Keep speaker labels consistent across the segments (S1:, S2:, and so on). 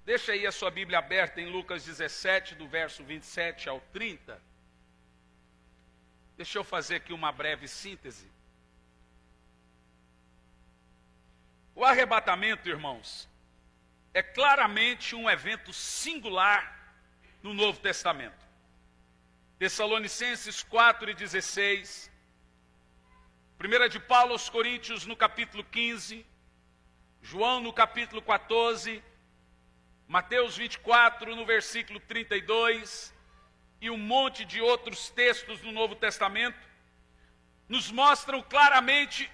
S1: Deixa aí a sua Bíblia aberta em Lucas 17, do verso 27 ao 30. Deixa eu fazer aqui uma breve síntese. O arrebatamento, irmãos, é claramente um evento singular no Novo Testamento. Tessalonicenses 4:16, 1 de Paulo aos Coríntios no capítulo 15, João no capítulo 14, Mateus 24 no versículo 32 e um monte de outros textos no Novo Testamento nos mostram claramente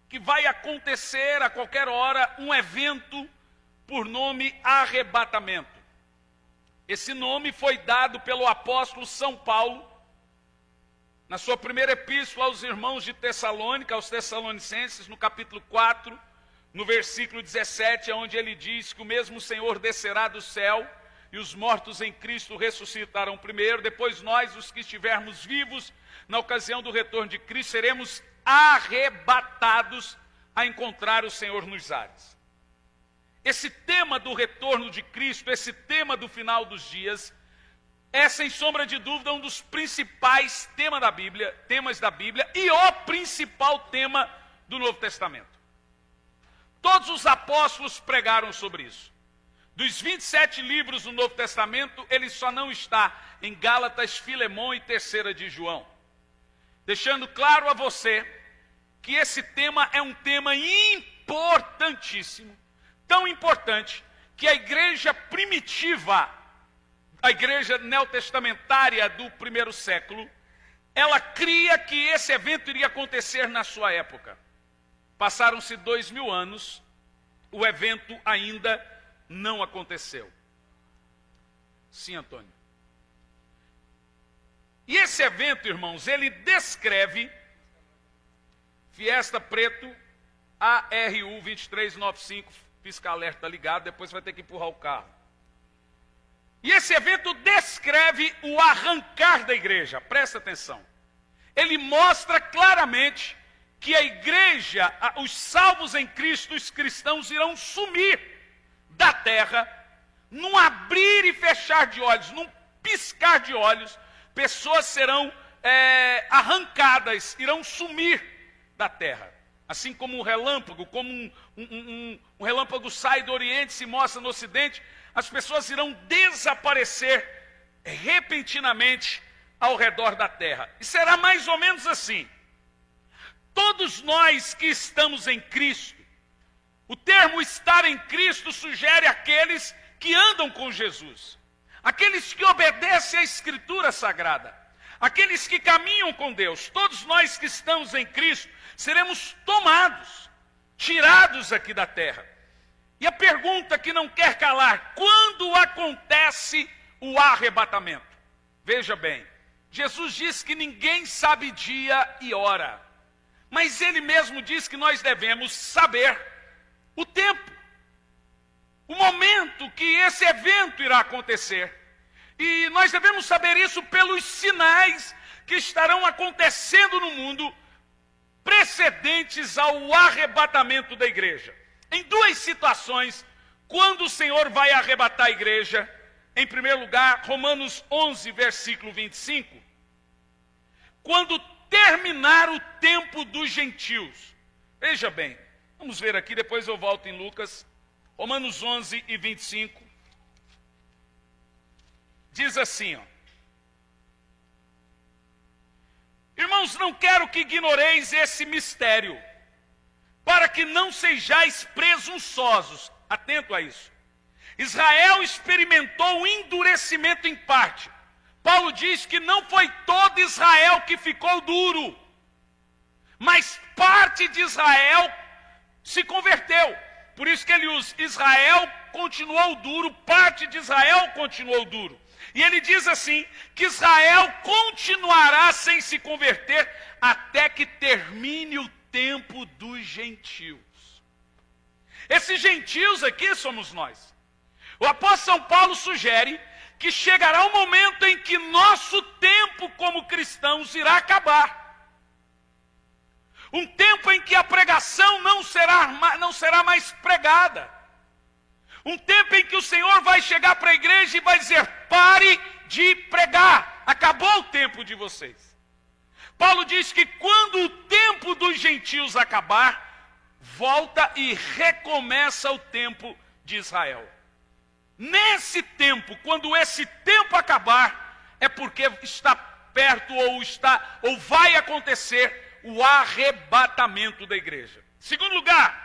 S1: que vai acontecer a qualquer hora um evento por nome arrebatamento. Esse nome foi dado pelo apóstolo São Paulo na sua primeira epístola aos irmãos de Tessalônica, aos Tessalonicenses, no capítulo 4, no versículo 17, onde ele diz que o mesmo Senhor descerá do céu e os mortos em Cristo ressuscitarão primeiro, depois nós, os que estivermos vivos, na ocasião do retorno de Cristo, seremos arrebatados a encontrar o Senhor nos ares. Esse tema do retorno de Cristo, esse tema do final dos dias, é sem sombra de dúvida um dos principais temas da Bíblia e o principal tema do Novo Testamento. Todos os apóstolos pregaram sobre isso. Dos 27 livros do Novo Testamento, ele só não está em Gálatas, Filemão e 3 de João. Deixando claro a você que esse tema é um tema importantíssimo, tão importante, que a igreja primitiva, a igreja neotestamentária do primeiro século, ela cria que esse evento iria acontecer na sua época. Passaram-se 2000 anos, o evento ainda não aconteceu. Sim, Antônio. E esse evento, irmãos, ele descreve Fiesta Preto ARU 2395, pisca-alerta ligado, depois vai ter que empurrar o carro. E esse evento descreve o arrancar da igreja, presta atenção. Ele mostra claramente que a igreja, os salvos em Cristo, os cristãos irão sumir da terra, num abrir e fechar de olhos, num piscar de olhos, pessoas serão arrancadas, irão sumir da terra. Assim como um relâmpago, como um relâmpago sai do Oriente e se mostra no Ocidente, as pessoas irão desaparecer repentinamente ao redor da terra. E será mais ou menos assim. Todos nós que estamos em Cristo, o termo estar em Cristo sugere aqueles que andam com Jesus, aqueles que obedecem à Escritura Sagrada, aqueles que caminham com Deus. Todos nós que estamos em Cristo seremos tomados, tirados aqui da terra. E a pergunta que não quer calar: quando acontece o arrebatamento? Veja bem, Jesus diz que ninguém sabe dia e hora, mas ele mesmo diz que nós devemos saber o tempo, o momento que esse evento irá acontecer. E nós devemos saber isso pelos sinais que estarão acontecendo no mundo precedentes ao arrebatamento da igreja. Em duas situações, quando o Senhor vai arrebatar a igreja, em primeiro lugar, Romanos 11, versículo 25, quando terminar o tempo dos gentios. Veja bem, vamos ver aqui, depois eu volto em Lucas, Romanos 11 e 25, diz assim, irmãos, não quero que ignoreis esse mistério, para que não sejais presunçosos. Atento a isso. Israel experimentou o endurecimento em parte. Paulo diz que não foi todo Israel que ficou duro, mas parte de Israel se converteu. Por isso que ele usa: Israel continuou duro, parte de Israel continuou duro. E ele diz assim, que Israel continuará sem se converter até que termine o tempo dos gentios. Esses gentios aqui somos nós. O apóstolo São Paulo sugere que chegará um momento em que nosso tempo como cristãos irá acabar. Um tempo em que a pregação não será mais pregada. Um tempo em que o Senhor vai chegar para a igreja e vai dizer: pare de pregar, acabou o tempo de vocês. Paulo diz que quando o tempo dos gentios acabar, volta e recomeça o tempo de Israel. Nesse tempo, quando esse tempo acabar, é porque está perto ou vai acontecer o arrebatamento da igreja. Segundo lugar,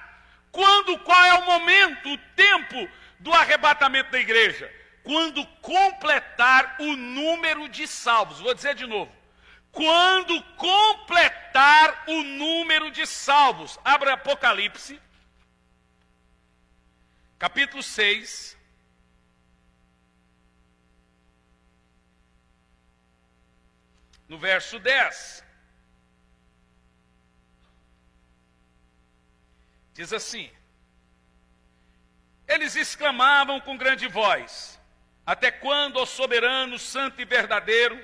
S1: qual é o momento, o tempo do arrebatamento da igreja? Quando completar o número de salvos. Vou dizer de novo. Quando completar o número de salvos. Abra Apocalipse, capítulo 6. No verso 10. Diz assim: eles exclamavam com grande voz: até quando, ó soberano, santo e verdadeiro,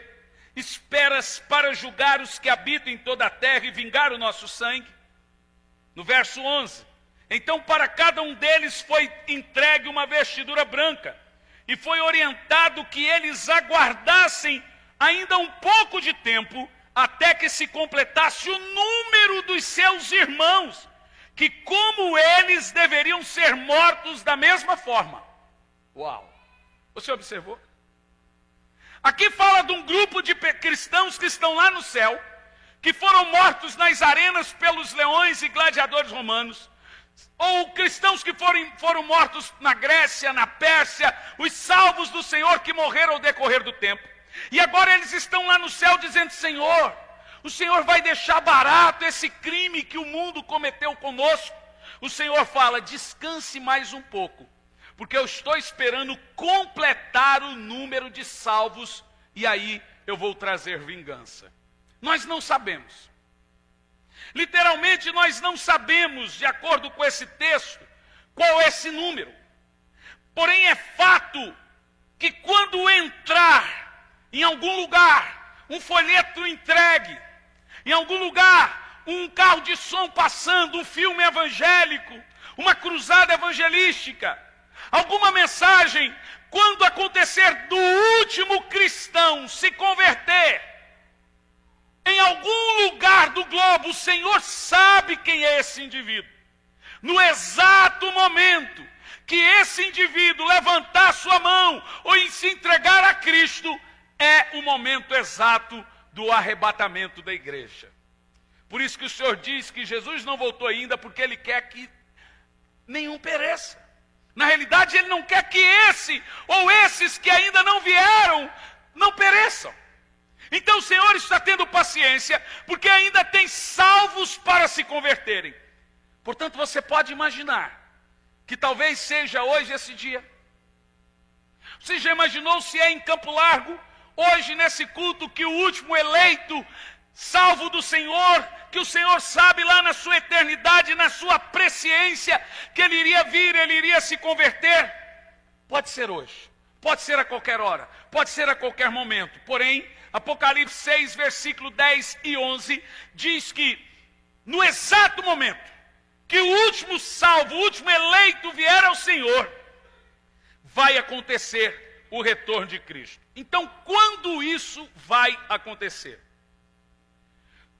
S1: esperas para julgar os que habitam em toda a terra e vingar o nosso sangue? No verso 11: então para cada um deles foi entregue uma vestidura branca, e foi orientado que eles aguardassem ainda um pouco de tempo, até que se completasse o número dos seus irmãos, que como eles deveriam ser mortos da mesma forma. Uau! Você observou? Aqui fala de um grupo de cristãos que estão lá no céu, que foram mortos nas arenas pelos leões e gladiadores romanos, ou cristãos que foram mortos na Grécia, na Pérsia, os salvos do Senhor que morreram ao decorrer do tempo. E agora eles estão lá no céu dizendo: Senhor, o Senhor vai deixar barato esse crime que o mundo cometeu conosco? O Senhor fala: descanse mais um pouco, porque eu estou esperando completar o número de salvos, e aí eu vou trazer vingança. Nós não sabemos. Literalmente nós não sabemos, de acordo com esse texto, qual é esse número. Porém é fato que quando entrar em algum lugar um folheto entregue, em algum lugar um carro de som passando, um filme evangélico, uma cruzada evangelística, alguma mensagem, quando acontecer do último cristão se converter, em algum lugar do globo, o Senhor sabe quem é esse indivíduo. No exato momento que esse indivíduo levantar sua mão ou em se entregar a Cristo, é o momento exato do arrebatamento da igreja. Por isso que o Senhor diz que Jesus não voltou ainda, porque Ele quer que nenhum pereça. Na realidade, Ele não quer que esse ou esses que ainda não vieram não pereçam. Então o Senhor está tendo paciência, porque ainda tem salvos para se converterem. Portanto, você pode imaginar que talvez seja hoje esse dia. Você já imaginou se é em Campo Largo, hoje nesse culto, que o último eleito, salvo do Senhor, que o Senhor sabe lá na sua eternidade, na sua presciência, que ele iria vir, ele iria se converter? Pode ser hoje, pode ser a qualquer hora, pode ser a qualquer momento. Porém, Apocalipse 6, versículo 10 e 11, diz que no exato momento que o último salvo, o último eleito vier ao Senhor, vai acontecer o retorno de Cristo. Então, quando isso vai acontecer?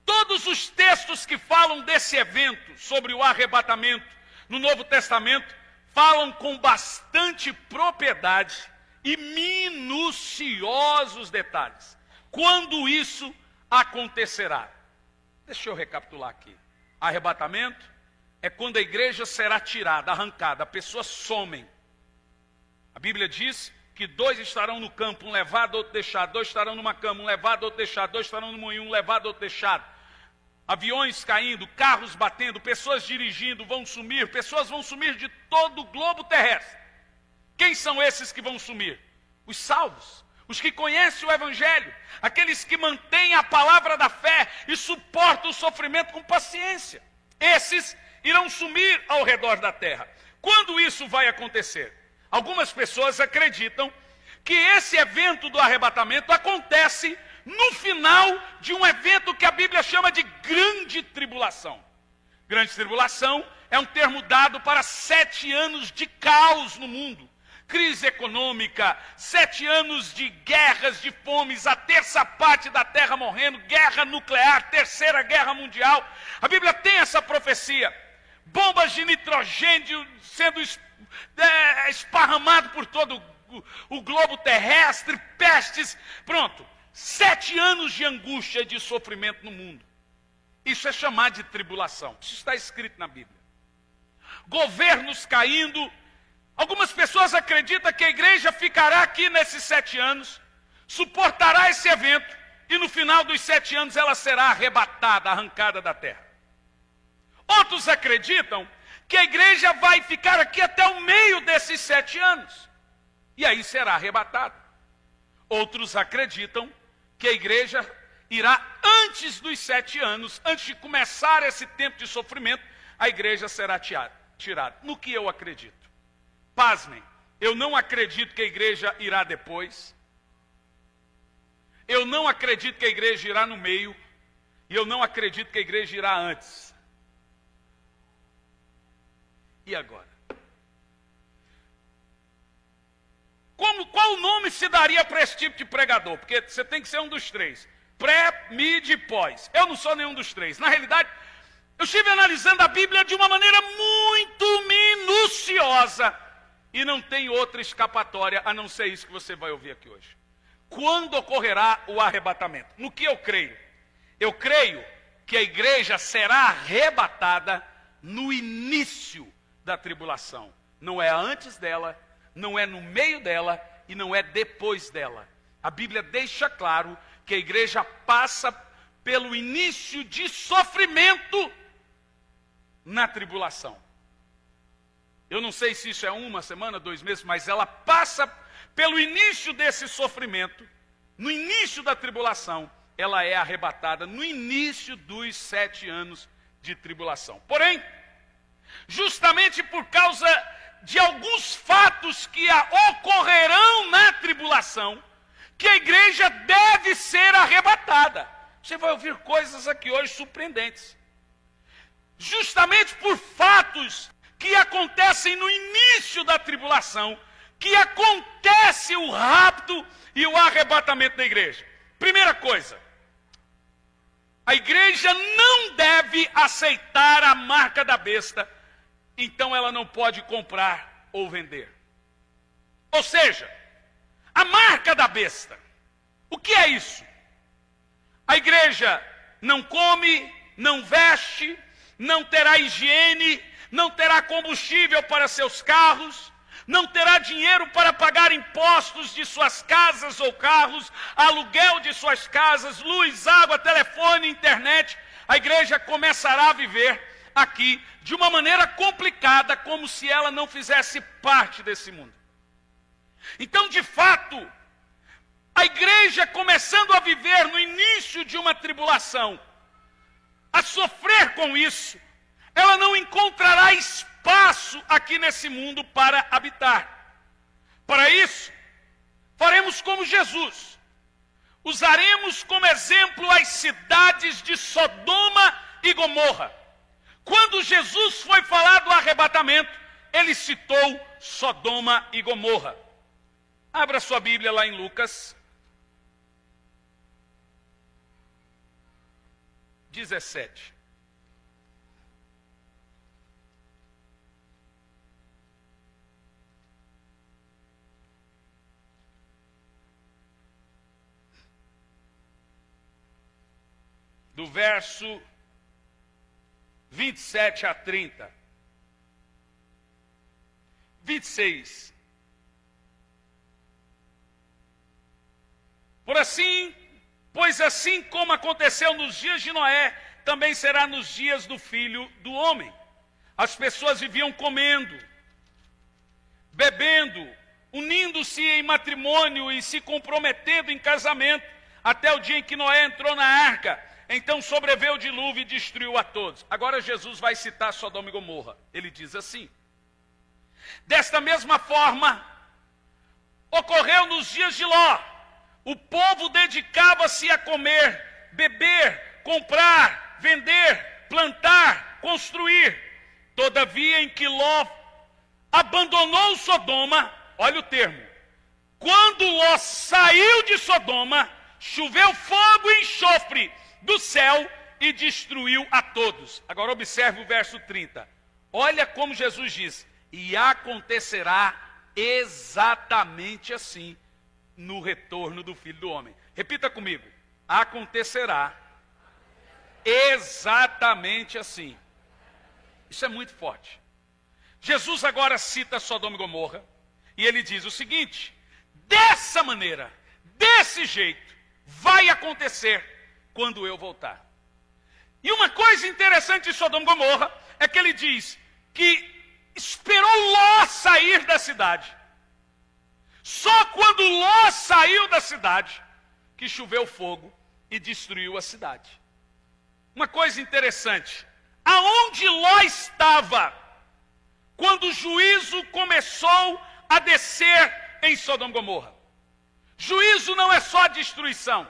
S1: Todos os textos que falam desse evento, sobre o arrebatamento, no Novo Testamento, falam com bastante propriedade e minuciosos detalhes. Quando isso acontecerá? Deixa eu recapitular aqui. Arrebatamento é quando a igreja será tirada, arrancada, as pessoas somem. A Bíblia diz que 2 estarão no campo, um levado, outro deixado. 2 estarão numa cama, um levado, outro deixado. 2 estarão no moinho, um levado, outro deixado. Aviões caindo, carros batendo, pessoas dirigindo, vão sumir. Pessoas vão sumir de todo o globo terrestre. Quem são esses que vão sumir? Os salvos, os que conhecem o Evangelho, aqueles que mantêm a palavra da fé e suportam o sofrimento com paciência. Esses irão sumir ao redor da terra. Quando isso vai acontecer? Algumas pessoas acreditam que esse evento do arrebatamento acontece no final de um evento que a Bíblia chama de grande tribulação. Grande tribulação é um termo dado para 7 anos de caos no mundo. Crise econômica, 7 anos de guerras, de fomes, a terça parte da terra morrendo, guerra nuclear, terceira guerra mundial. A Bíblia tem essa profecia. Bombas de nitrogênio sendo esparramado por todo o globo terrestre, pestes. Pronto, 7 anos de angústia e de sofrimento no mundo. Isso é chamado de tribulação. Isso está escrito na Bíblia. Governos caindo. Algumas pessoas acreditam que a igreja ficará aqui nesses 7 anos, suportará esse evento, e no final dos 7 anos ela será arrebatada, arrancada da terra. Outros acreditam que a igreja vai ficar aqui até o meio desses 7 anos, e aí será arrebatada. Outros acreditam que a igreja irá antes dos 7 anos, antes de começar esse tempo de sofrimento, a igreja será tirada. No que eu acredito? Pasmem, eu não acredito que a igreja irá depois. Eu não acredito que a igreja irá no meio. E eu não acredito que a igreja irá antes. E agora? Qual nome se daria para esse tipo de pregador? Porque você tem que ser um dos 3. Pré, mid e pós. Eu não sou nenhum dos 3. Na realidade, eu estive analisando a Bíblia de uma maneira muito minuciosa. E não tem outra escapatória, a não ser isso que você vai ouvir aqui hoje. Quando ocorrerá o arrebatamento? No que eu creio? Eu creio que a igreja será arrebatada no início da tribulação. Não é antes dela, não é no meio dela e não é depois dela. A Bíblia deixa claro que a igreja passa pelo início de sofrimento na tribulação. Eu não sei se isso é 1 semana, 2 meses, mas ela passa pelo início desse sofrimento, no início da tribulação, ela é arrebatada no início dos 7 anos de tribulação. Porém, justamente por causa de alguns fatos que ocorrerão na tribulação, que a igreja deve ser arrebatada. Você vai ouvir coisas aqui hoje surpreendentes. Justamente por fatos que acontecem no início da tribulação, que acontece o rapto e o arrebatamento da igreja. Primeira coisa, a igreja não deve aceitar a marca da besta, então ela não pode comprar ou vender. Ou seja, a marca da besta, o que é isso? A igreja não come, não veste, não terá higiene, não terá combustível para seus carros, não terá dinheiro para pagar impostos de suas casas ou carros, aluguel de suas casas, luz, água, telefone, internet. A igreja começará a viver aqui de uma maneira complicada, como se ela não fizesse parte desse mundo. Então, de fato, a igreja começando a viver no início de uma tribulação, a sofrer com isso, ela não encontrará espaço aqui nesse mundo para habitar. Para isso, faremos como Jesus. Usaremos como exemplo as cidades de Sodoma e Gomorra. Quando Jesus foi falar do arrebatamento, ele citou Sodoma e Gomorra. Abra sua Bíblia lá em Lucas 17. Do verso 27 a 30. 26. Pois assim como aconteceu nos dias de Noé, também será nos dias do Filho do Homem. As pessoas viviam comendo, bebendo, unindo-se em matrimônio e se comprometendo em casamento, até o dia em que Noé entrou na arca. Então sobreveio o dilúvio e destruiu a todos. Agora Jesus vai citar Sodoma e Gomorra. Ele diz assim: desta mesma forma, ocorreu nos dias de Ló. O povo dedicava-se a comer, beber, comprar, vender, plantar, construir. Todavia, em que Ló abandonou Sodoma, olha o termo, quando Ló saiu de Sodoma, choveu fogo e enxofre do céu e destruiu a todos. Agora observe o verso 30. Olha como Jesus diz: e acontecerá exatamente assim no retorno do Filho do Homem. Repita comigo: acontecerá exatamente assim. Isso é muito forte. Jesus agora cita Sodoma e Gomorra e ele diz o seguinte: dessa maneira, desse jeito, vai acontecer quando eu voltar. E uma coisa interessante de Sodoma e Gomorra é que ele diz que esperou Ló sair da cidade. Só quando Ló saiu da cidade que choveu fogo e destruiu a cidade. Uma coisa interessante: aonde Ló estava quando o juízo começou a descer em Sodoma e Gomorra? Juízo não é só destruição.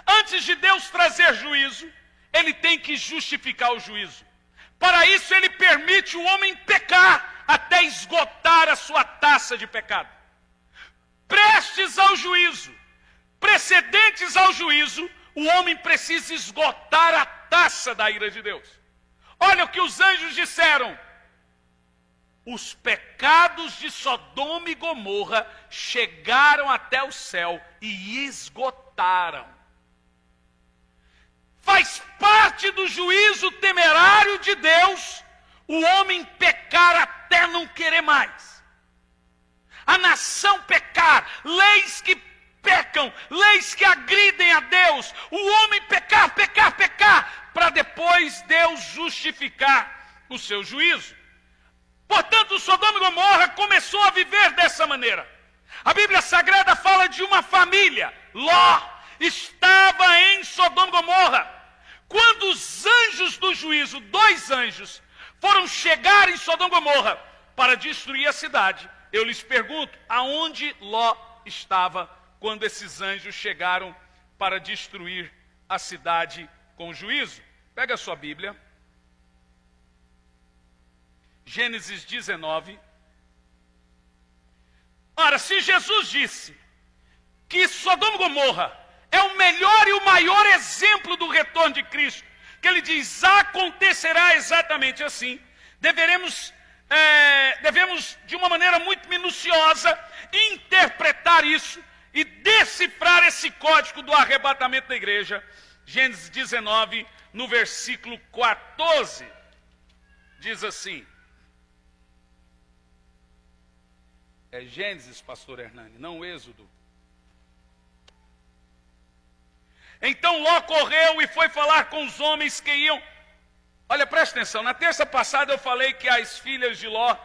S1: Antes de Deus trazer juízo, ele tem que justificar o juízo. Para isso, ele permite o homem pecar até esgotar a sua taça de pecado. Prestes ao juízo, precedentes ao juízo, o homem precisa esgotar a taça da ira de Deus. Olha o que os anjos disseram: os pecados de Sodoma e Gomorra chegaram até o céu e esgotaram. Faz parte do juízo temerário de Deus o homem pecar até não querer mais. A nação pecar, leis que pecam, leis que agridem a Deus, o homem pecar, para depois Deus justificar o seu juízo. Portanto, Sodoma e Gomorra começou a viver dessa maneira. A Bíblia Sagrada fala de uma família. Ló estava em Sodoma e Gomorra. Quando os anjos do juízo, 2 anjos, foram chegar em Sodoma e Gomorra para destruir a cidade, eu lhes pergunto, aonde Ló estava quando esses anjos chegaram para destruir a cidade com juízo? Pega a sua Bíblia. Gênesis 19. Ora, se Jesus disse que Sodoma e Gomorra é o melhor e o maior exemplo do retorno de Cristo, que ele diz, acontecerá exatamente assim, devemos de uma maneira muito minuciosa interpretar isso e decifrar esse código do arrebatamento da igreja. Gênesis 19, no versículo 14, diz assim. É Gênesis, pastor Hernani, não Êxodo. Então Ló correu e foi falar com os homens que iam. Olha, presta atenção, na terça passada eu falei que as filhas de Ló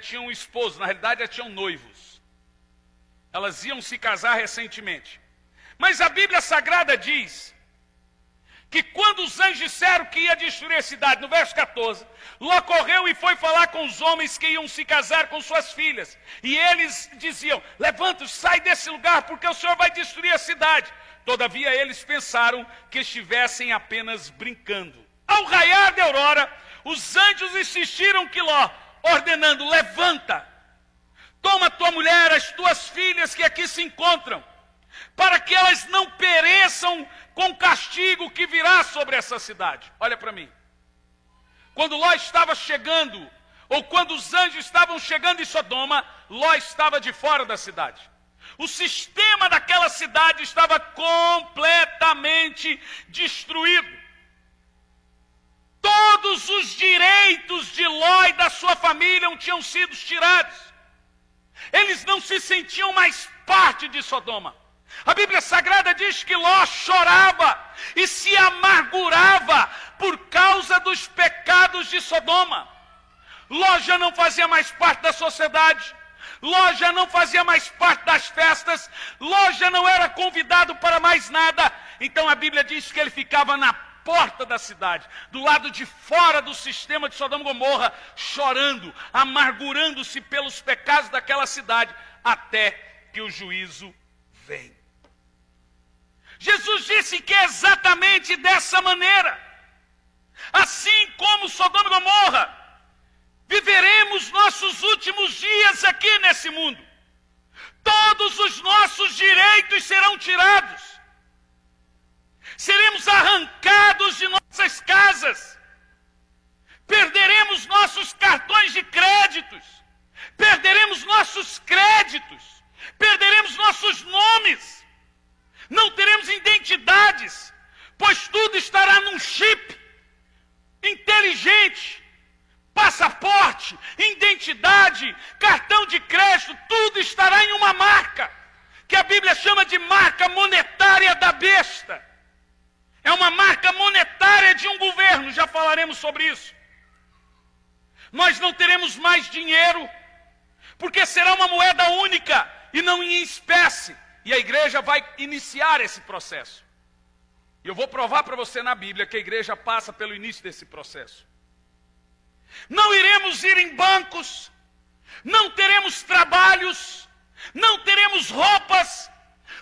S1: tinham um esposo, na realidade elas tinham noivos. Elas iam se casar recentemente. Mas a Bíblia Sagrada diz que quando os anjos disseram que ia destruir a cidade, no verso 14, Ló correu e foi falar com os homens que iam se casar com suas filhas. E eles diziam, levanta-se, sai desse lugar, porque o Senhor vai destruir a cidade. Todavia eles pensaram que estivessem apenas brincando. Ao raiar da aurora, os anjos insistiram que Ló, ordenando, levanta, toma tua mulher, as tuas filhas que aqui se encontram, para que elas não pereçam com o castigo que virá sobre essa cidade. Olha para mim. Quando Ló estava chegando, ou quando os anjos estavam chegando em Sodoma, Ló estava de fora da cidade. O sistema daquela cidade estava completamente destruído. Todos os direitos de Ló e da sua família tinham sido tirados. Eles não se sentiam mais parte de Sodoma. A Bíblia Sagrada diz que Ló chorava e se amargurava por causa dos pecados de Sodoma. Ló já não fazia mais parte da sociedade. Ló já não fazia mais parte das festas. Ló já não era convidado para mais nada. Então a Bíblia diz que ele ficava na porta da cidade, do lado de fora do sistema de Sodoma e Gomorra, chorando, amargurando-se pelos pecados daquela cidade, até que o juízo vem. Jesus disse que é exatamente dessa maneira. Assim como Sodoma e Gomorra Viveremos nossos últimos dias aqui nesse mundo. Todos os nossos direitos serão tirados. Seremos arrancados de nossas casas. Perderemos nossos cartões de créditos. Perderemos nossos créditos. Perderemos nossos nomes. Não teremos identidades, pois tudo estará num chip inteligente. Passaporte, identidade, cartão de crédito, tudo estará em uma marca, que a Bíblia chama de marca monetária da besta. É uma marca monetária de um governo, já falaremos sobre isso. Nós não teremos mais dinheiro, porque será uma moeda única e não em espécie. E a igreja vai iniciar esse processo. E eu vou provar para você na Bíblia que a igreja passa pelo início desse processo. Não iremos ir em bancos, não teremos trabalhos, não teremos roupas,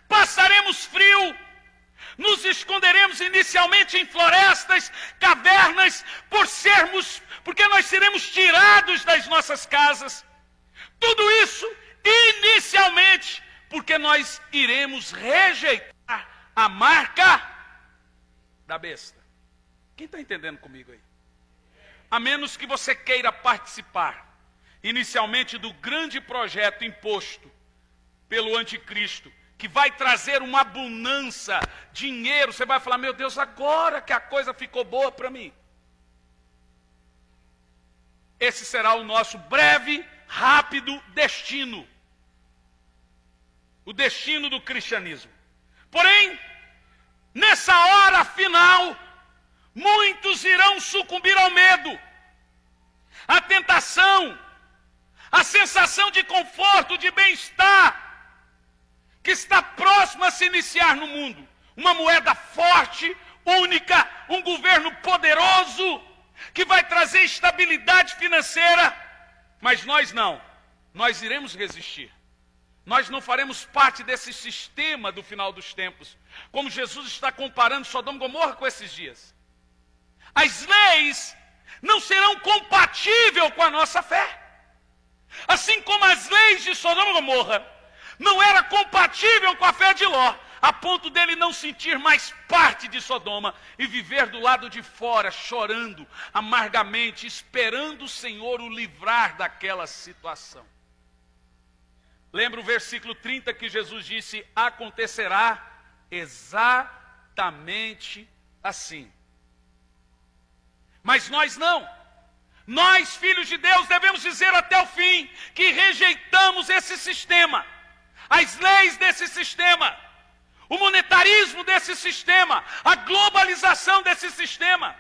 S1: passaremos frio, nos esconderemos inicialmente em florestas, cavernas, porque nós seremos tirados das nossas casas. Tudo isso inicialmente porque nós iremos rejeitar a marca da besta. Quem está entendendo comigo aí? A menos que você queira participar, inicialmente, do grande projeto imposto pelo anticristo, que vai trazer uma abundância, dinheiro, você vai falar, meu Deus, agora que a coisa ficou boa para mim. Esse será o nosso breve, rápido destino. O destino do cristianismo. Porém, nessa hora final, muitos irão sucumbir ao medo, à tentação, à sensação de conforto, de bem-estar, que está próximo a se iniciar no mundo. Uma moeda forte, única, um governo poderoso, que vai trazer estabilidade financeira, mas nós não. Nós iremos resistir. Nós não faremos parte desse sistema do final dos tempos, como Jesus está comparando Sodoma e Gomorra com esses dias. As leis não serão compatíveis com a nossa fé. Assim como as leis de Sodoma e Gomorra não eram compatíveis com a fé de Ló, a ponto dele não sentir mais parte de Sodoma e viver do lado de fora, chorando amargamente, esperando o Senhor o livrar daquela situação. Lembra o versículo 30 que Jesus disse, acontecerá exatamente assim. Mas nós não. Nós, filhos de Deus, devemos dizer até o fim que rejeitamos esse sistema, as leis desse sistema, o monetarismo desse sistema, a globalização desse sistema.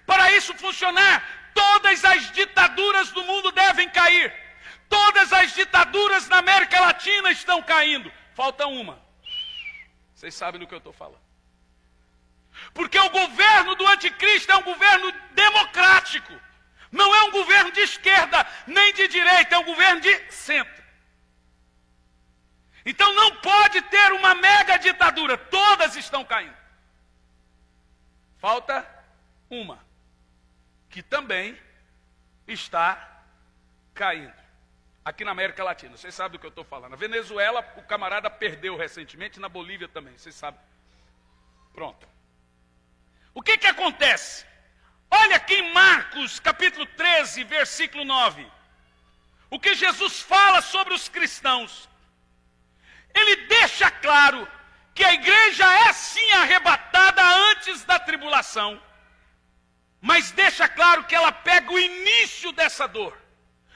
S1: Para isso funcionar, todas as ditaduras do mundo devem cair. Todas as ditaduras na América Latina estão caindo. Falta uma. Vocês sabem do que eu estou falando. Porque o governo do anticristo é um governo democrático. Não é um governo de esquerda nem de direita, é um governo de centro. Então não pode ter uma mega ditadura. Todas estão caindo. Falta uma, que também está caindo. Aqui na América Latina, vocês sabem do que eu estou falando. Na Venezuela, o camarada perdeu recentemente, na Bolívia também, vocês sabem. Pronto. O que acontece? Olha aqui em Marcos, capítulo 13, versículo 9. O que Jesus fala sobre os cristãos. Ele deixa claro que a igreja é sim arrebatada antes da tribulação. Mas deixa claro que ela pega o início dessa dor.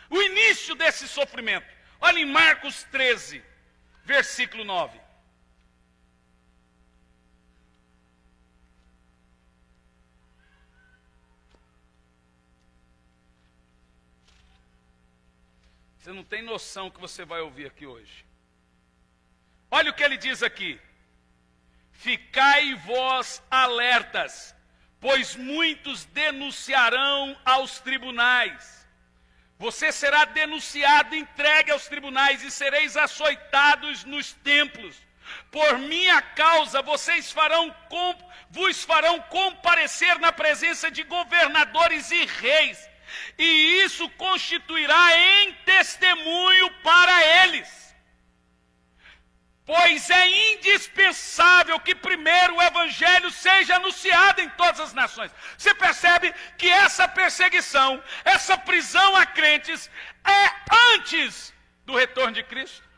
S1: O início desse sofrimento. Olha em Marcos 13, versículo 9. Você não tem noção que você vai ouvir aqui hoje. Olha o que ele diz aqui. Ficai vós alertas, pois muitos denunciarão aos tribunais. Você será denunciado, entregue aos tribunais e sereis açoitados nos templos. Por minha causa, vos farão comparecer na presença de governadores e reis, e isso constituirá em testemunho para eles. Pois é indispensável que primeiro o evangelho seja anunciado em todas as nações. Você percebe que essa perseguição, essa prisão a crentes, é antes do retorno de Cristo?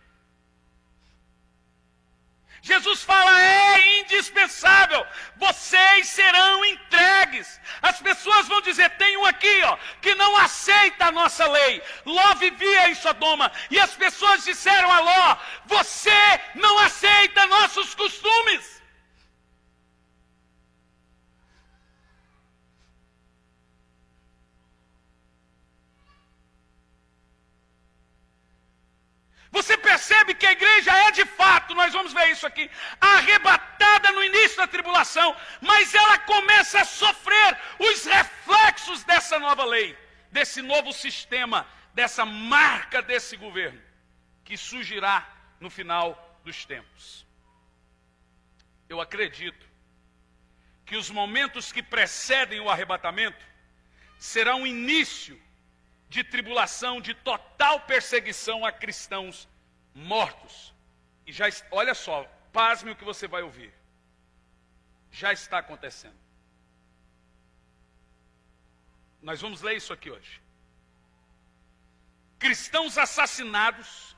S1: Jesus fala, é indispensável, vocês serão entregues. As pessoas vão dizer, tem um aqui, que não aceita a nossa lei. Ló vivia em Sodoma, e as pessoas disseram a Ló, você não aceita nossos costumes. Você percebe que a igreja é de fato, nós vamos ver isso aqui, arrebatada no início da tribulação, mas ela começa a sofrer os reflexos dessa nova lei, desse novo sistema, dessa marca desse governo, que surgirá no final dos tempos. Eu acredito que os momentos que precedem o arrebatamento serão um início de tribulação, de total perseguição a cristãos mortos. E já, olha só, pasme o que você vai ouvir. Já está acontecendo. Nós vamos ler isso aqui hoje. Cristãos assassinados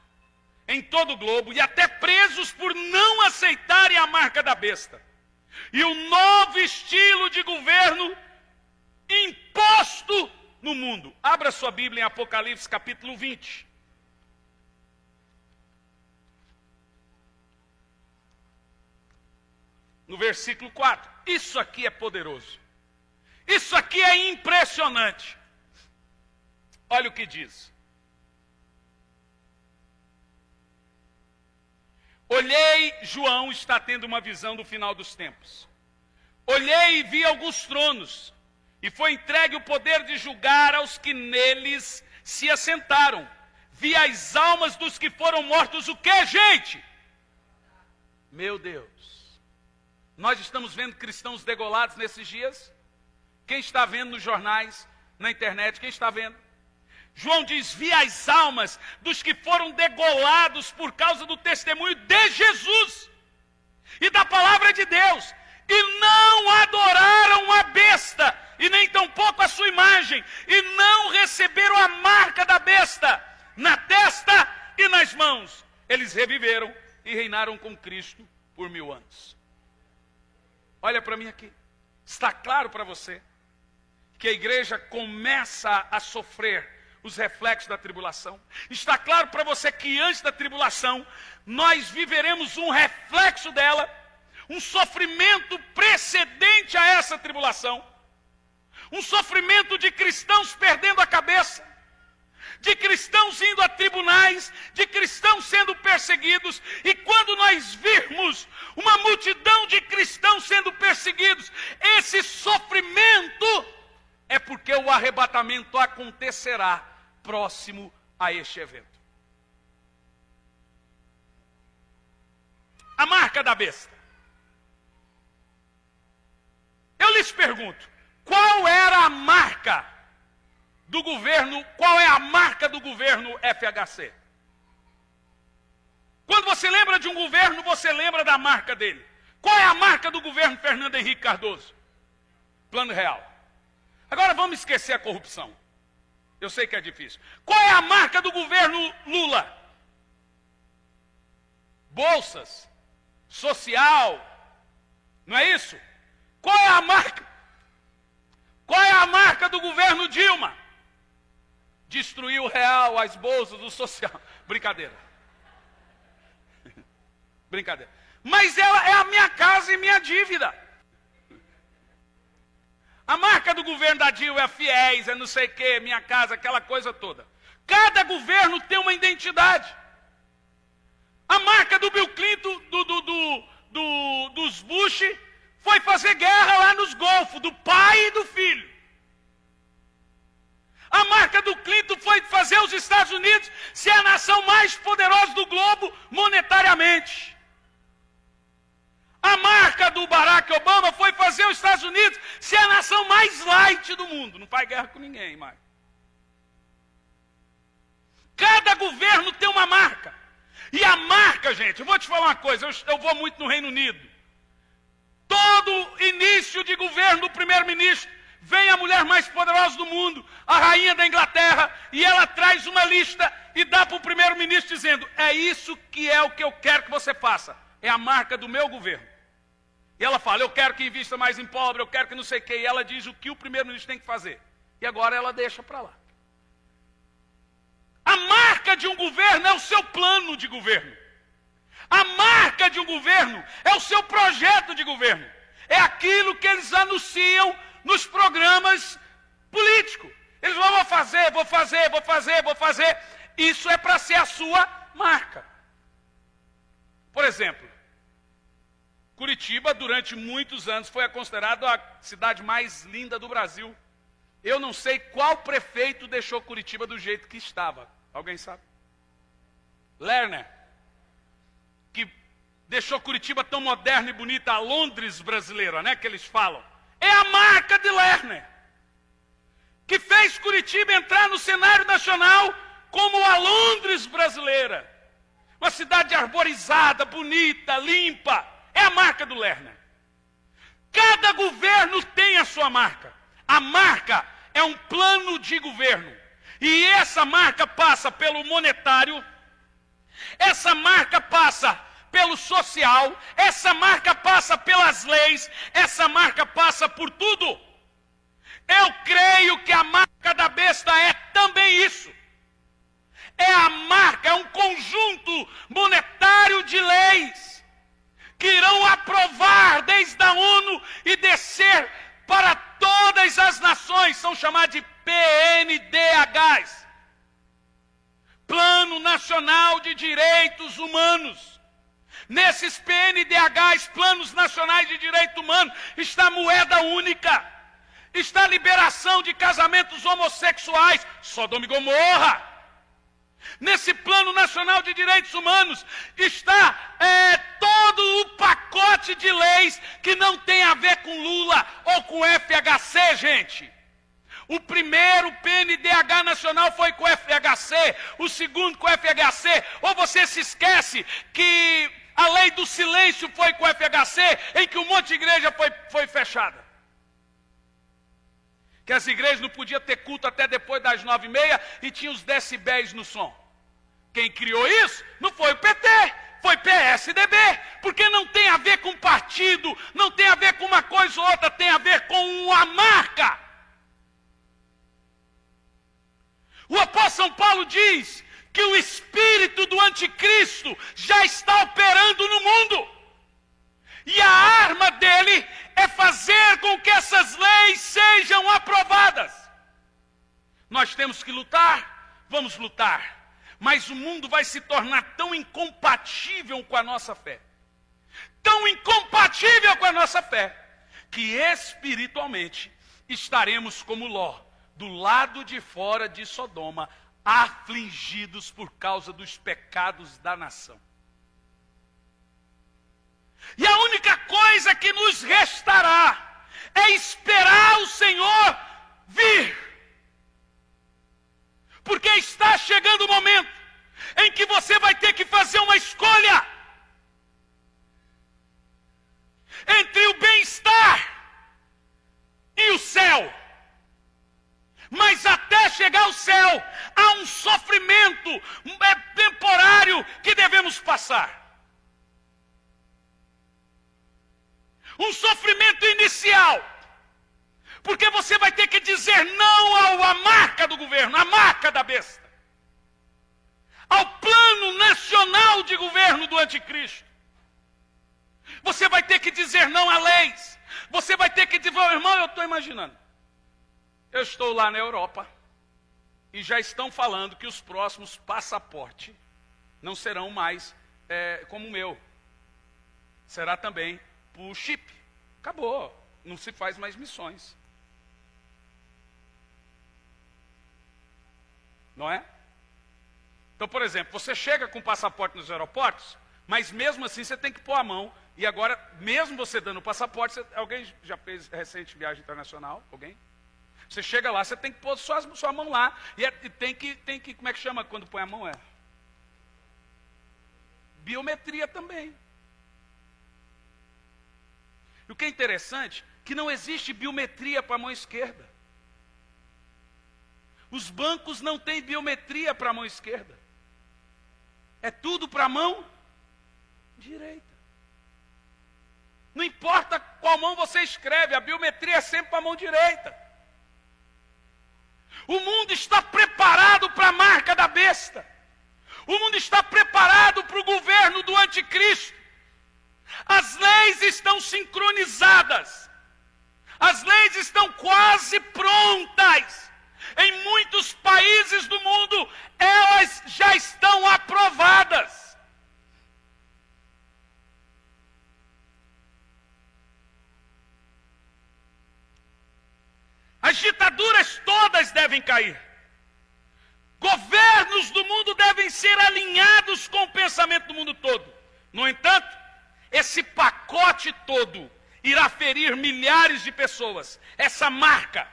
S1: em todo o globo e até presos por não aceitarem a marca da besta. E o novo estilo de governo imposto no mundo. Abra sua Bíblia em Apocalipse capítulo 20. No versículo 4. Isso aqui é poderoso. Isso aqui é impressionante. Olha o que diz. Olhei, João está tendo uma visão do final dos tempos. Olhei e vi alguns tronos, e foi entregue o poder de julgar aos que neles se assentaram. Vi as almas dos que foram mortos, o que, gente? Meu Deus. Nós estamos vendo cristãos degolados nesses dias? Quem está vendo nos jornais, na internet, quem está vendo? João diz, vi as almas dos que foram degolados por causa do testemunho de Jesus e da palavra de Deus, e não adoraram a besta, e nem tampouco a sua imagem, e não receberam a marca da besta na testa e nas mãos. Eles reviveram e reinaram com Cristo por 1000 anos. Olha para mim aqui. Está claro para você que a igreja começa a sofrer os reflexos da tribulação? Está claro para você que antes da tribulação nós viveremos um reflexo dela, um sofrimento precedente a essa tribulação, um sofrimento de cristãos perdendo a cabeça, de cristãos indo a tribunais, de cristãos sendo perseguidos, e quando nós virmos uma multidão de cristãos sendo perseguidos, esse sofrimento é porque o arrebatamento acontecerá próximo a este evento. A marca da besta. Eu lhes pergunto, qual era a marca do governo, qual é a marca do governo FHC? Quando você lembra de um governo, você lembra da marca dele. Qual é a marca do governo Fernando Henrique Cardoso? Plano Real. Agora vamos esquecer a corrupção. Eu sei que é difícil. Qual é a marca do governo Lula? Bolsas, social, não é isso? Qual é a marca? Qual é a marca do governo Dilma? Destruiu o real, as bolsas, o social. Brincadeira. Brincadeira. Mas ela é a minha casa e minha dívida. A marca do governo da Dilma é fiéis, é não sei o quê, minha casa, aquela coisa toda. Cada governo tem uma identidade. A marca do Bill Clinton, dos Bush, foi fazer guerra lá nos Golfos, do pai e do filho. A marca do Clinton foi fazer os Estados Unidos ser a nação mais poderosa do globo monetariamente. A marca do Barack Obama foi fazer os Estados Unidos ser a nação mais light do mundo. Não faz guerra com ninguém mais. Cada governo tem uma marca. E a marca, gente, eu vou te falar uma coisa, eu vou muito no Reino Unido. Todo início de governo do primeiro-ministro, vem a mulher mais poderosa do mundo, a rainha da Inglaterra, e ela traz uma lista e dá para o primeiro-ministro dizendo, é isso que é o que eu quero que você faça. É a marca do meu governo. E ela fala, eu quero que invista mais em pobre, eu quero que não sei o quê. E ela diz o que o primeiro-ministro tem que fazer. E agora ela deixa para lá. A marca de um governo é o seu plano de governo. A marca de um governo é o seu projeto de governo. É aquilo que eles anunciam nos programas políticos. Eles vão, vou fazer. Isso é para ser a sua marca. Por exemplo, Curitiba, durante muitos anos, foi considerada a cidade mais linda do Brasil. Eu não sei qual prefeito deixou Curitiba do jeito que estava. Alguém sabe? Lerner, que deixou Curitiba tão moderna e bonita, a Londres brasileira, né, que eles falam. É a marca de Lerner, que fez Curitiba entrar no cenário nacional como a Londres brasileira. Uma cidade arborizada, bonita, limpa. É a marca do Lerner. Cada governo tem a sua marca. A marca é um plano de governo. E essa marca passa pelo monetário, essa marca passa pelo social, essa marca passa pelas leis, essa marca passa por tudo. Eu creio que a marca da besta é também isso. É a marca, é um conjunto monetário de leis que irão aprovar desde a ONU e descer para todas as nações, são chamadas de PNDHs, Plano Nacional de Direitos Humanos. Nesses PNDHs, Planos Nacionais de Direito Humano, está moeda única, está a liberação de casamentos homossexuais, Sodoma e Gomorra. Nesse Plano Nacional de Direitos Humanos está todo o pacote de leis que não tem a ver com Lula ou com FHC, gente. O primeiro PNDH nacional foi com o FHC, o segundo com o FHC. Ou você se esquece que a lei do silêncio foi com o FHC, em que um monte de igreja foi fechada. Que as igrejas não podiam ter culto até depois das 9h30 e tinha os decibéis no som. Quem criou isso não foi o PT, foi PSDB, porque não tem a ver com partido, não tem a ver com uma coisa ou outra, tem a ver com uma marca. O apóstolo São Paulo diz que o espírito do anticristo já está operando no mundo. E a arma dele é fazer com que essas leis sejam aprovadas. Nós temos que lutar, vamos lutar. Mas o mundo vai se tornar tão incompatível com a nossa fé. Tão incompatível com a nossa fé, que espiritualmente estaremos como Ló, do lado de fora de Sodoma, afligidos por causa dos pecados da nação. E a única coisa que nos restará é esperar o Senhor vir. Porque está chegando o momento em que você vai ter que fazer uma escolha entre o bem-estar e o céu. Mas até chegar ao céu, há um sofrimento temporário que devemos passar. Um sofrimento inicial. Porque você vai ter que dizer não à marca do governo, à marca da besta. Ao plano nacional de governo do anticristo. Você vai ter que dizer não a leis. Você vai ter que dizer, irmão, eu estou imaginando. Eu estou lá na Europa e já estão falando que os próximos passaportes não serão mais como o meu. Será também por chip. Acabou. Não se faz mais missões. Não é? Então, por exemplo, você chega com o passaporte nos aeroportos, mas mesmo assim você tem que pôr a mão. E agora, mesmo você dando o passaporte, alguém já fez recente viagem internacional? Alguém? Você chega lá, você tem que pôr sua mão lá. E tem que, como é que chama quando põe a mão? Biometria também. E o que é interessante, que não existe biometria para a mão esquerda. Os bancos não têm biometria para a mão esquerda. É tudo para a mão direita. Não importa qual mão você escreve, a biometria é sempre para a mão direita. O mundo está preparado para a marca da besta. O mundo está preparado para o governo do anticristo. As leis estão sincronizadas. As leis estão quase prontas. Em muitos países do mundo, elas já estão aprovadas. As ditaduras todas devem cair. Governos do mundo devem ser alinhados com o pensamento do mundo todo. No entanto, esse pacote todo irá ferir milhares de pessoas. Essa marca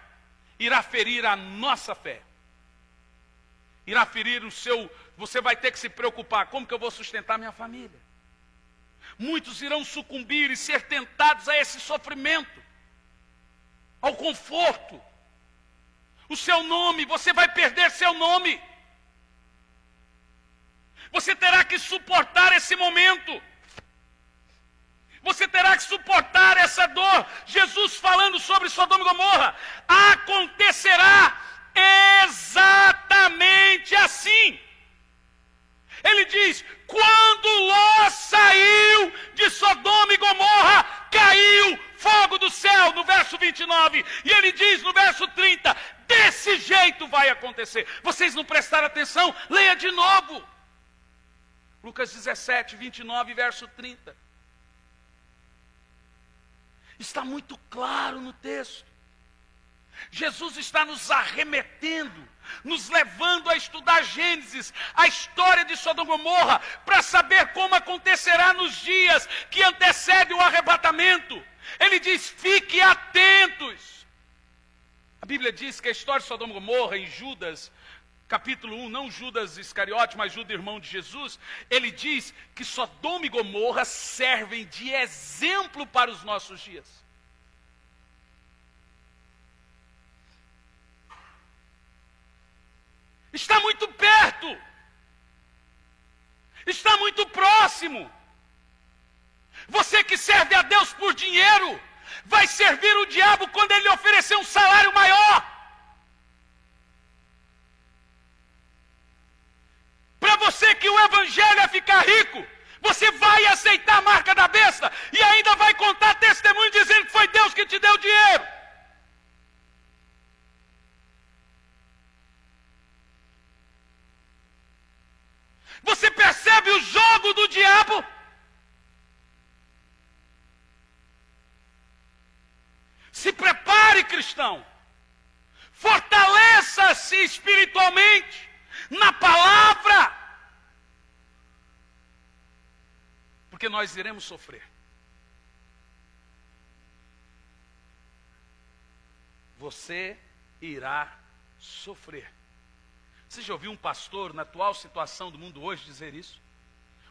S1: irá ferir a nossa fé. Irá ferir o seu... Você vai ter que se preocupar. Como que eu vou sustentar minha família? Muitos irão sucumbir e ser tentados a esse sofrimento, ao conforto. O seu nome, você vai perder seu nome. Você terá que suportar esse momento. Você terá que suportar essa dor. Jesus falando sobre Sodoma e Gomorra. Acontecerá exatamente assim. Ele diz, quando Ló saiu de Sodoma e Gomorra, caiu fogo do céu, no verso 29. E ele diz no verso 30, desse jeito vai acontecer. Vocês não prestaram atenção? Leia de novo. Lucas 17, 29, verso 30. Está muito claro no texto. Jesus está nos arremetendo, nos levando a estudar Gênesis, a história de Sodoma e Gomorra, para saber como acontecerá nos dias que antecedem o arrebatamento. Ele diz, fiquem atentos. A Bíblia diz que a história de Sodoma e Gomorra, em Judas, capítulo 1, não Judas Iscariote, mas Judas, irmão de Jesus, ele diz que Sodoma e Gomorra servem de exemplo para os nossos dias. Está muito perto. Está muito próximo. Você que serve a Deus por dinheiro, vai servir o diabo quando ele lhe oferecer um salário maior. Para você que o evangelho é ficar rico, você vai aceitar a marca da besta e ainda vai contar testemunho dizendo que foi Deus que te deu dinheiro. Você percebe o jogo do diabo? Se prepare, cristão. Fortaleça-se espiritualmente na palavra. Porque nós iremos sofrer. Você irá sofrer. Você já ouviu um pastor, na atual situação do mundo hoje, dizer isso?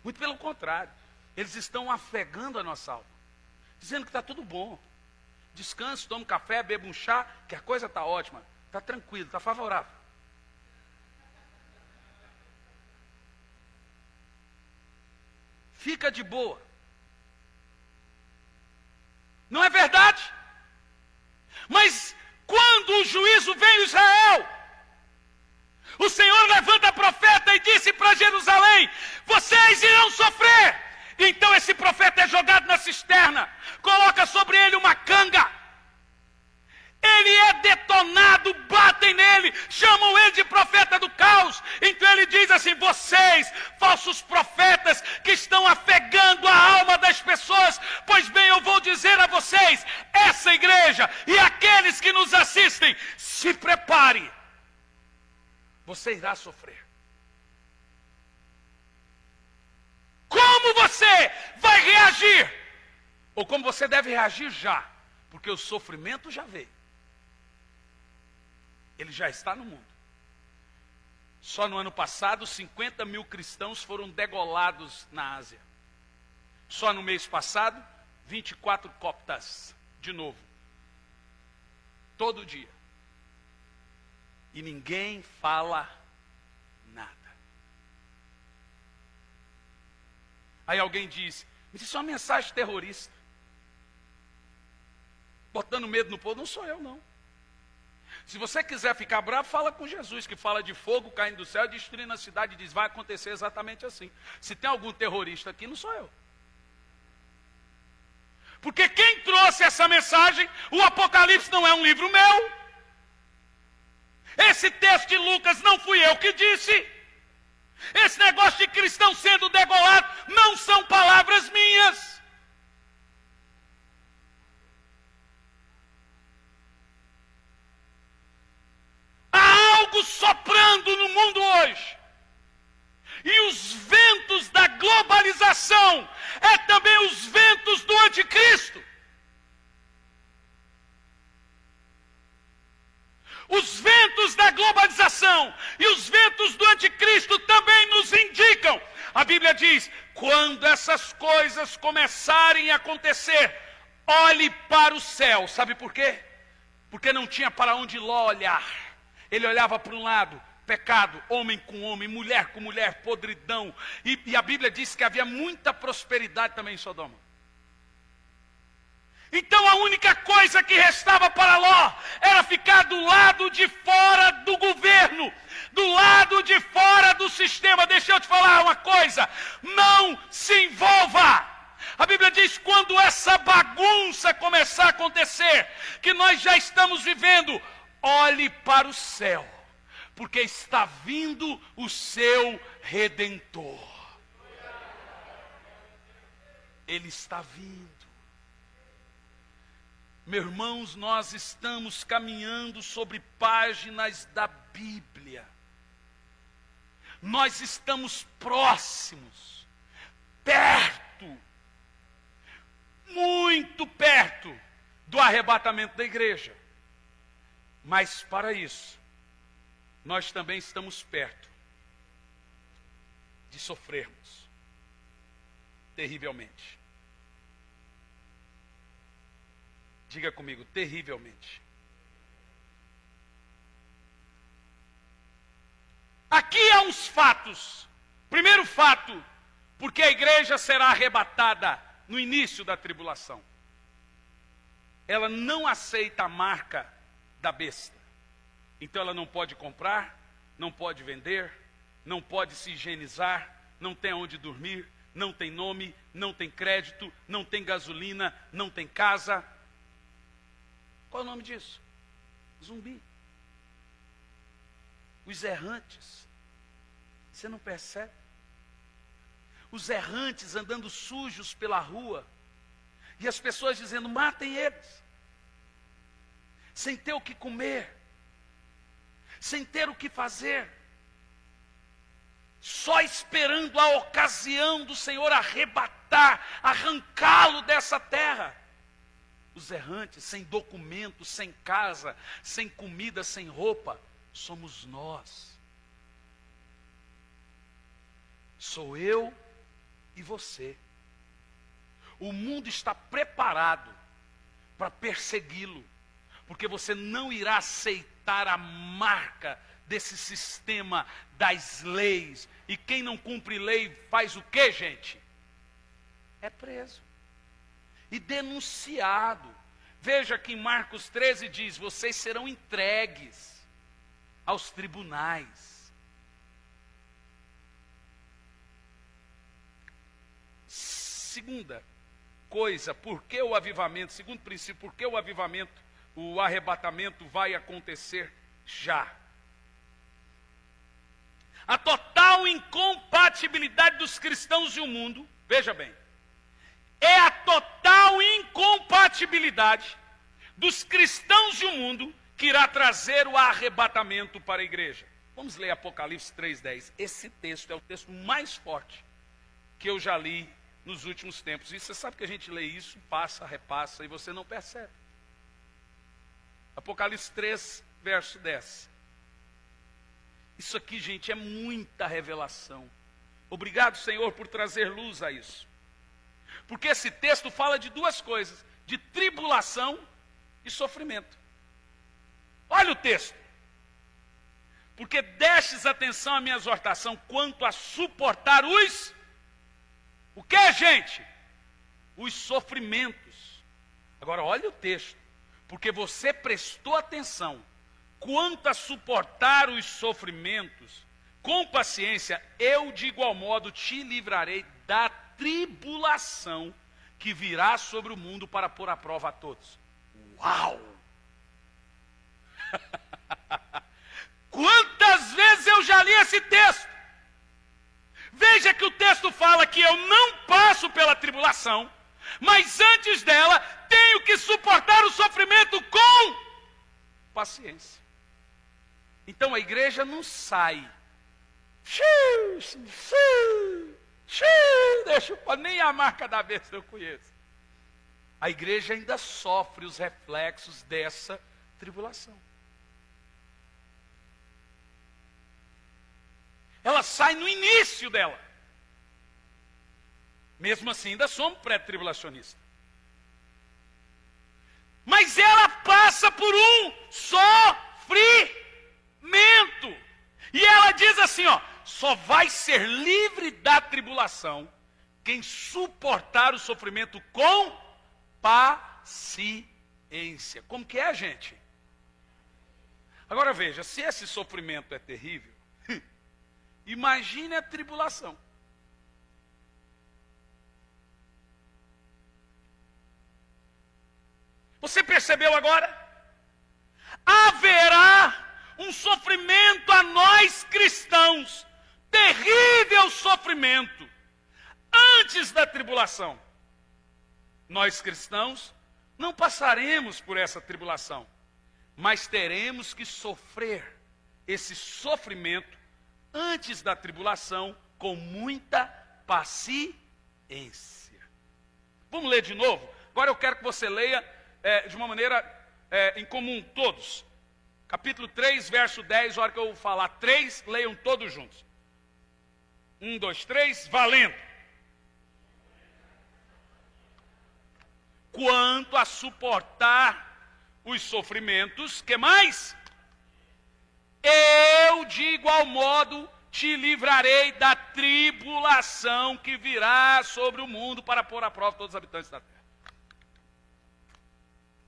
S1: Muito pelo contrário. Eles estão afegando a nossa alma. Dizendo que está tudo bom. Descanse, tome um café, beba um chá, que a coisa está ótima. Está tranquilo, está favorável. Fica de boa. Não é verdade? Mas quando o juízo vem em Israel, o Senhor levanta profeta e disse para Jerusalém, vocês irão sofrer. Então esse profeta é jogado na cisterna, coloca sobre ele uma canga. Ele é detonado, batem nele, chamam ele de profeta do caos. Então ele diz assim, vocês, falsos profetas, que estão afegando a alma das pessoas, pois bem, eu vou dizer a vocês, essa igreja e aqueles que nos assistem, se prepare. Você irá sofrer. Como você vai reagir? Ou como você deve reagir já? Porque o sofrimento já veio. Ele já está no mundo. Só no ano passado, 50 mil cristãos foram degolados na Ásia. Só no mês passado, 24 coptas, de novo. Todo dia. E ninguém fala nada. Aí alguém diz, mas isso é uma mensagem terrorista. Botando medo no povo, não sou eu não. Se você quiser ficar bravo, fala com Jesus, que fala de fogo caindo do céu, destruindo a cidade, e diz, vai acontecer exatamente assim. Se tem algum terrorista aqui, não sou eu. Porque quem trouxe essa mensagem, o Apocalipse não é um livro meu. Esse texto de Lucas não fui eu que disse. Esse negócio de cristão sendo degolado não são palavras minhas. Há algo soprando no mundo hoje. E os ventos da globalização é também os ventos do anticristo. Os ventos da globalização e os ventos do anticristo também nos indicam. A Bíblia diz, quando essas coisas começarem a acontecer, olhe para o céu. Sabe por quê? Porque não tinha para onde Ló olhar. Ele olhava para um lado, pecado, homem com homem, mulher com mulher, podridão. E a Bíblia diz que havia muita prosperidade também em Sodoma. Então a única coisa que restava para Ló era ficar do lado de fora do governo, do lado de fora do sistema. Deixa eu te falar uma coisa, não se envolva. A Bíblia diz, quando essa bagunça começar a acontecer, que nós já estamos vivendo, olhe para o céu, porque está vindo o seu Redentor. Ele está vindo. Meus irmãos, nós estamos caminhando sobre páginas da Bíblia. Nós estamos próximos, perto, muito perto do arrebatamento da igreja. Mas para isso, nós também estamos perto de sofrermos terrivelmente. Diga comigo, terrivelmente. Aqui há uns fatos. Primeiro fato, porque a igreja será arrebatada no início da tribulação. Ela não aceita a marca da besta. Então ela não pode comprar, não pode vender, não pode se higienizar, não tem onde dormir, não tem nome, não tem crédito, não tem gasolina, não tem casa. Qual é o nome disso? Zumbi. Os errantes. Você não percebe? Os errantes andando sujos pela rua. E as pessoas dizendo, matem eles. Sem ter o que comer. Sem ter o que fazer. Só esperando a ocasião do Senhor arrebatar, arrancá-lo dessa terra. Os errantes, sem documento, sem casa, sem comida, sem roupa, somos nós. Sou eu e você. O mundo está preparado para persegui-lo, porque você não irá aceitar a marca desse sistema das leis. E quem não cumpre lei faz o quê, gente? É preso. E denunciado. Veja que em Marcos 13 diz, vocês serão entregues aos tribunais. Segunda coisa, por que o avivamento? Segundo princípio, por que o avivamento, o arrebatamento vai acontecer já? A total incompatibilidade dos cristãos e o mundo, veja bem, é a total incompatibilidade dos cristãos e o mundo que irá trazer o arrebatamento para a igreja. Vamos ler Apocalipse 3:10. Esse texto é o texto mais forte que eu já li nos últimos tempos. E você sabe que a gente lê isso, passa, repassa, e você não percebe. Apocalipse 3, verso 10. Isso aqui, gente, é muita revelação. Obrigado, Senhor, por trazer luz a isso. Porque esse texto fala de duas coisas: de tribulação e sofrimento. Olha o texto. Porque destes atenção à minha exortação quanto a suportar o que, gente? Os sofrimentos. Agora, olha o texto. Porque você prestou atenção quanto a suportar os sofrimentos, com paciência, eu de igual modo te livrarei da tribulação que virá sobre o mundo para pôr à prova a todos. Uau! Quantas vezes eu já li esse texto? Veja que o texto fala que eu não passo pela tribulação, mas antes dela tenho que suportar o sofrimento com paciência. Então a igreja não sai. Deixa eu, nem a marca da besta eu conheço. A igreja ainda sofre os reflexos dessa tribulação. Ela sai no início dela. Mesmo assim, ainda somos pré-tribulacionistas. Mas ela passa por um sofrimento. E ela diz assim, ó: só vai ser livre da tribulação quem suportar o sofrimento com paciência. Como que é, gente? Agora veja, se esse sofrimento é terrível, imagine a tribulação. Você percebeu agora? Haverá um sofrimento a nós cristãos, terrível sofrimento, antes da tribulação. Nós cristãos não passaremos por essa tribulação, mas teremos que sofrer esse sofrimento antes da tribulação com muita paciência. Vamos ler de novo? Agora eu quero que você leia de uma maneira em comum, todos. Capítulo 3, verso 10, a hora que eu falar 3, leiam todos juntos. 1, 2, 3, valendo. Quanto a suportar os sofrimentos, que mais? Eu de igual modo te livrarei da tribulação que virá sobre o mundo para pôr à prova todos os habitantes da terra.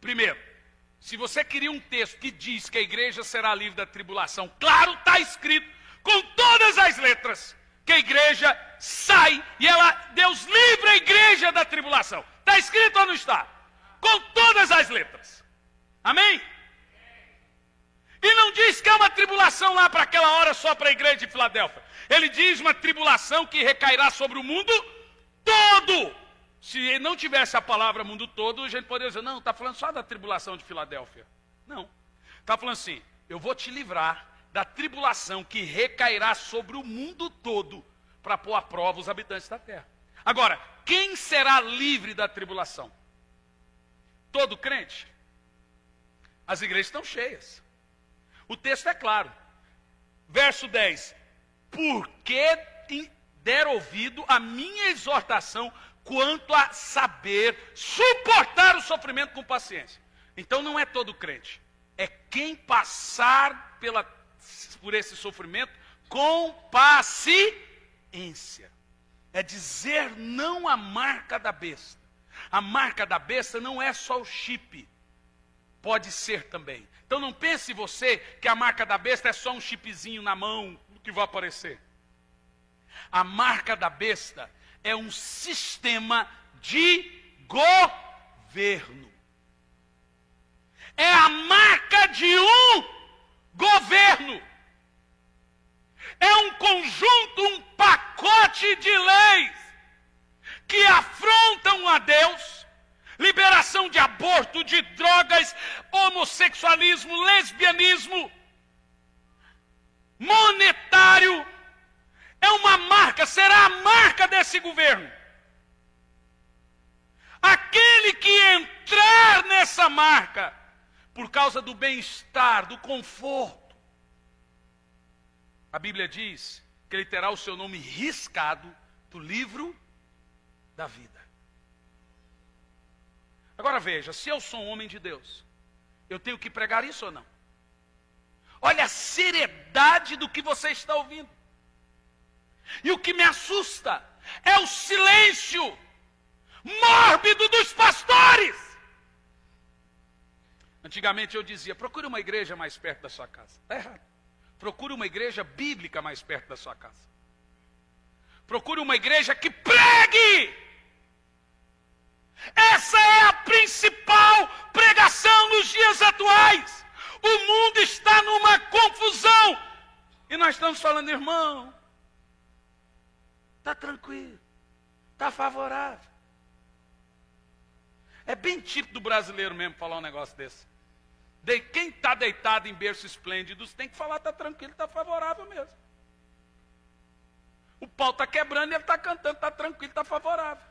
S1: Primeiro, se você queria um texto que diz que a igreja será livre da tribulação, claro, está escrito com todas as letras que a igreja sai e Deus livra a igreja da tribulação. Está escrito ou não está? Com todas as letras. Amém? E não diz que é uma tribulação lá para aquela hora só para a igreja de Filadélfia. Ele diz uma tribulação que recairá sobre o mundo todo. Se não tivesse a palavra mundo todo, a gente poderia dizer, não, está falando só da tribulação de Filadélfia. Não. Está falando assim, eu vou te livrar da tribulação que recairá sobre o mundo todo para pôr à prova os habitantes da terra. Agora, quem será livre da tribulação? Todo crente? As igrejas estão cheias. O texto é claro. Verso 10. Porque der ouvido à minha exortação quanto a saber suportar o sofrimento com paciência. Então não é todo crente. É quem passar por esse sofrimento com paciência. É dizer não à marca da besta. A marca da besta não é só o chip. Pode ser também. Então não pense você que a marca da besta é só um chipzinho na mão que vai aparecer. A marca da besta é um sistema de governo. É a marca de um governo. É um conjunto, um pacote de leis que afrontam a Deus. Liberação de aborto, de drogas, homossexualismo, lesbianismo, monetário. É uma marca, será a marca desse governo. Aquele que entrar nessa marca por causa do bem-estar, do conforto. A Bíblia diz que ele terá o seu nome riscado do livro da vida. Agora veja, se eu sou um homem de Deus, eu tenho que pregar isso ou não? Olha a seriedade do que você está ouvindo. E o que me assusta é o silêncio mórbido dos pastores. Antigamente eu dizia, procure uma igreja mais perto da sua casa. Está errado. Procure uma igreja bíblica mais perto da sua casa. Procure uma igreja que pregue. Essa é a principal pregação nos dias atuais. O mundo está numa confusão. E nós estamos falando, irmão, está tranquilo, está favorável. É bem típico do brasileiro mesmo falar um negócio desse. Quem está deitado em berço esplêndido tem que falar, está tranquilo, está favorável mesmo. O pau está quebrando e ele está cantando, está tranquilo, está favorável.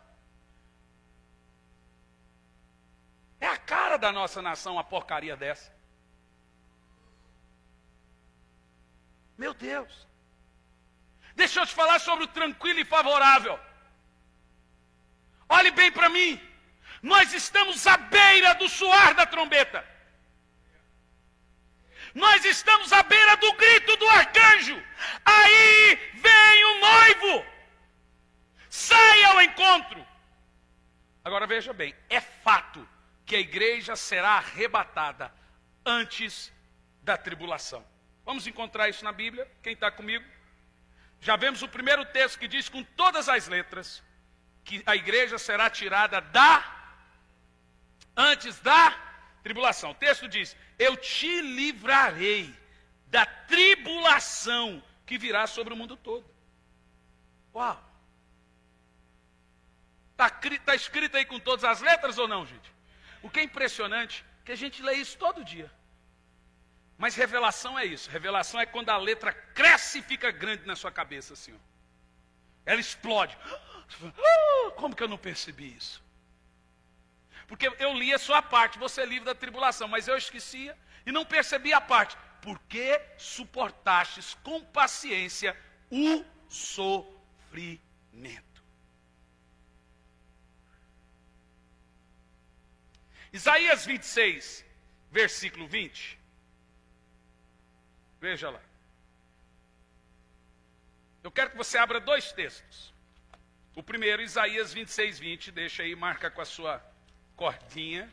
S1: É a cara da nossa nação uma porcaria dessa. Meu Deus. Deixa eu te falar sobre o tranquilo e favorável. Olhe bem para mim. Nós estamos à beira do soar da trombeta. Nós estamos à beira do grito do arcanjo. Aí vem o noivo. Saia ao encontro. Agora veja bem, é fato que a igreja será arrebatada antes da tribulação. Vamos encontrar isso na Bíblia? Quem está comigo? Já vemos o primeiro texto que diz com todas as letras que a igreja será tirada antes da tribulação. O texto diz, eu te livrarei da tribulação que virá sobre o mundo todo. Uau! Está escrito aí com todas as letras ou não, gente? O que é impressionante é que a gente lê isso todo dia. Mas revelação é isso. Revelação é quando a letra cresce e fica grande na sua cabeça, assim. Ó. Ela explode. Como que eu não percebi isso? Porque eu li a sua parte, você é livre da tribulação, mas eu esquecia e não percebi a parte. Porque suportastes com paciência o sofrimento. Isaías 26, versículo 20. Veja lá. Eu quero que você abra dois textos. O primeiro, Isaías 26, 20. Deixa aí, marca com a sua cordinha.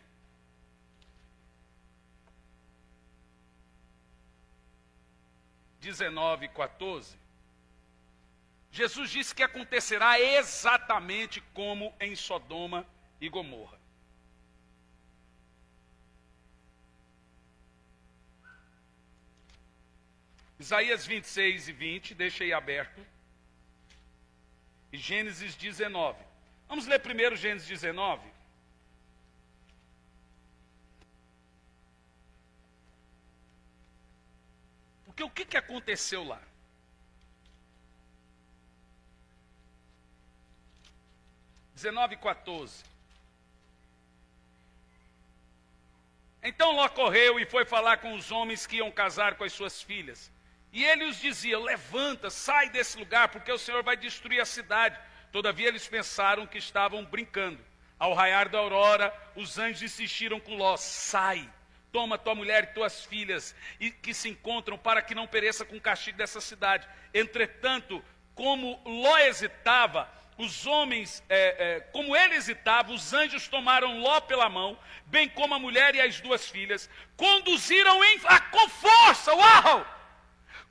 S1: (19, 14). Jesus disse que acontecerá exatamente como em Sodoma e Gomorra. Isaías 26 e 20, deixa aí aberto. E Gênesis 19. Vamos ler primeiro Gênesis 19. Porque o que aconteceu lá? (19, 14). Então Ló correu e foi falar com os homens que iam casar com as suas filhas. E ele os dizia, levanta, sai desse lugar, porque o Senhor vai destruir a cidade. Todavia eles pensaram que estavam brincando. Ao raiar da aurora, os anjos insistiram com Ló, sai, toma tua mulher e tuas filhas, e que se encontram, para que não pereça com o castigo dessa cidade. Entretanto, como Ló hesitava, os homens, como ele hesitava, os anjos tomaram Ló pela mão, bem como a mulher e as duas filhas, conduziram com força, uau!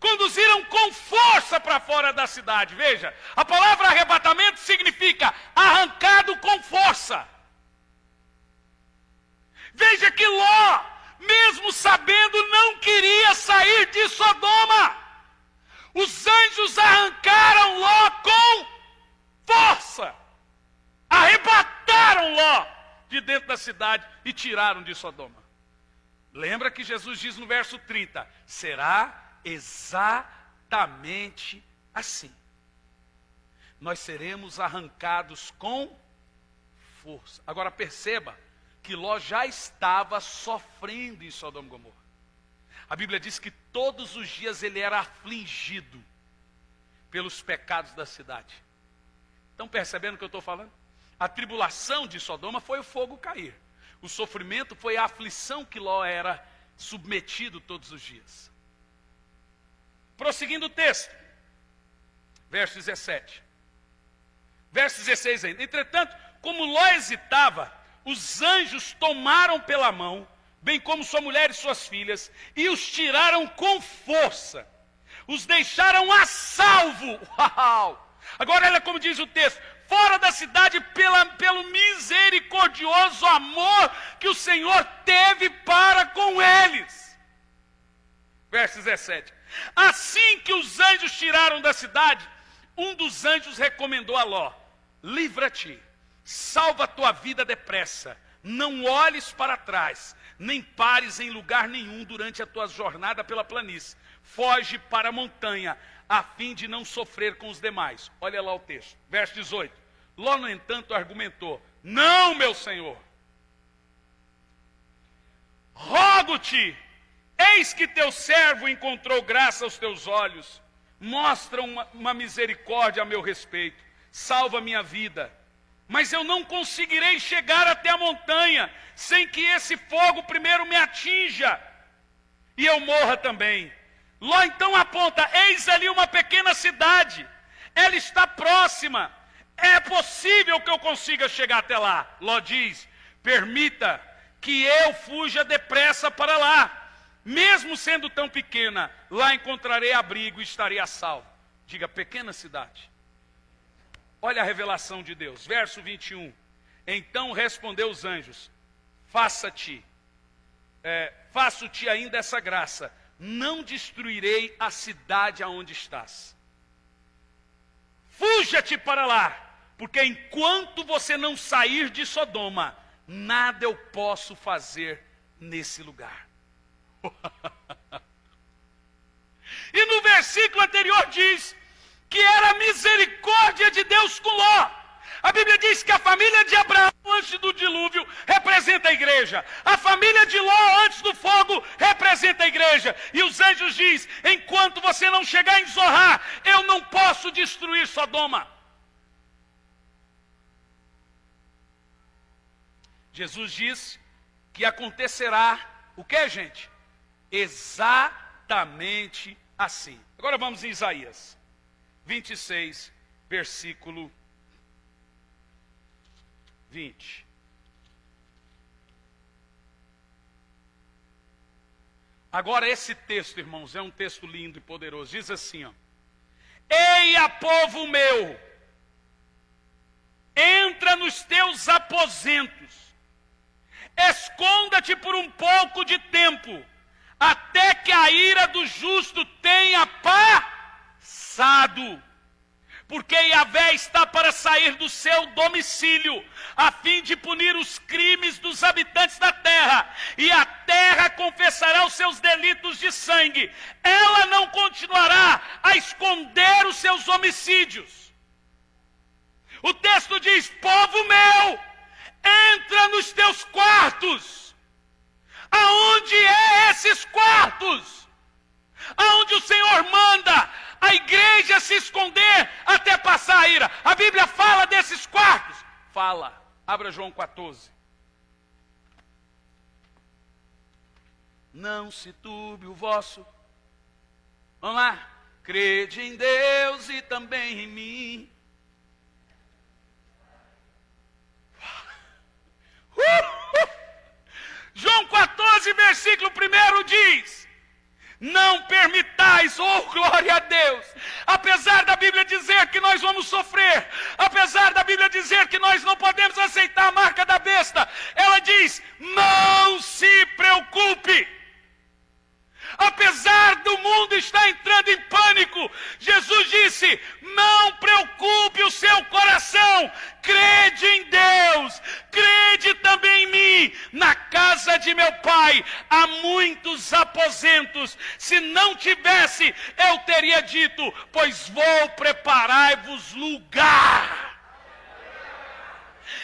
S1: Conduziram com força para fora da cidade. Veja, a palavra arrebatamento significa arrancado com força. Veja que Ló, mesmo sabendo, não queria sair de Sodoma. Os anjos arrancaram Ló com força. Arrebataram Ló de dentro da cidade e tiraram de Sodoma. Lembra que Jesus diz no verso 30, será exatamente assim. Nós seremos arrancados com força. Agora perceba que Ló já estava sofrendo em Sodoma e Gomorra. A Bíblia diz que todos os dias ele era afligido pelos pecados da cidade. Estão percebendo o que eu estou falando? A tribulação de Sodoma foi o fogo cair. O sofrimento foi a aflição que Ló era submetido todos os dias. Prosseguindo o texto, verso 17. Verso 16 ainda. Entretanto, como Ló hesitava, os anjos tomaram pela mão, bem como sua mulher e suas filhas, e os tiraram com força. Os deixaram a salvo. Uau! Agora olha como diz o texto. Fora da cidade pelo misericordioso amor que o Senhor teve para com eles. Verso 17. Assim que os anjos tiraram da cidade, um dos anjos recomendou a Ló: livra-te, salva a tua vida depressa, não olhes para trás, nem pares em lugar nenhum durante a tua jornada pela planície. Foge para a montanha, a fim de não sofrer com os demais. Olha lá o texto, verso 18. Ló, no entanto, argumentou: não, meu senhor, rogo-te, eis que teu servo encontrou graça aos teus olhos, mostra uma misericórdia a meu respeito, salva minha vida, mas eu não conseguirei chegar até a montanha, sem que esse fogo primeiro me atinja, e eu morra também. Ló então aponta: eis ali uma pequena cidade, ela está próxima, é possível que eu consiga chegar até lá. Ló diz: permita que eu fuja depressa para lá, mesmo sendo tão pequena, lá encontrarei abrigo e estarei a salvo. Diga: pequena cidade. Olha a revelação de Deus, verso 21. Então respondeu os anjos: faço-te ainda essa graça, não destruirei a cidade aonde estás. Fuja-te para lá, porque enquanto você não sair de Sodoma, nada eu posso fazer nesse lugar. E no versículo anterior diz que era a misericórdia de Deus com Ló. A Bíblia diz que a família de Abraão antes do dilúvio representa a igreja. A família de Ló antes do fogo representa a igreja. E os anjos dizem: enquanto você não chegar em Zorá, eu não posso destruir Sodoma. Jesus disse que acontecerá o que, gente? Exatamente assim. Agora vamos em Isaías 26, versículo 20. Agora esse texto, irmãos, é um texto lindo e poderoso. Diz assim, ó: eia, povo meu, entra nos teus aposentos, esconda-te por um pouco de tempo, até que a ira do justo tenha passado. Porque Yahvé está para sair do seu domicílio, a fim de punir os crimes dos habitantes da terra, e a terra confessará os seus delitos de sangue. Ela não continuará a esconder os seus homicídios. O texto diz: povo meu, entra nos teus quartos. Aonde é esses quartos? Aonde o Senhor manda a igreja se esconder até passar a ira. A Bíblia fala desses quartos? Fala. Abra João 14. Não se turbe o vosso. Vamos lá. Crede em Deus e também em mim. João 14, versículo 1 diz: não permitais, oh glória a Deus, apesar da Bíblia dizer que nós vamos sofrer, apesar da Bíblia dizer que nós não podemos aceitar a marca da besta, ela diz: não se preocupe. Apesar do mundo estar entrando em pânico, Jesus disse: não preocupe o seu coração, crede em Deus, crede também em mim. Na casa de meu pai há muitos aposentos, se não tivesse, eu teria dito, pois vou preparar-vos lugar.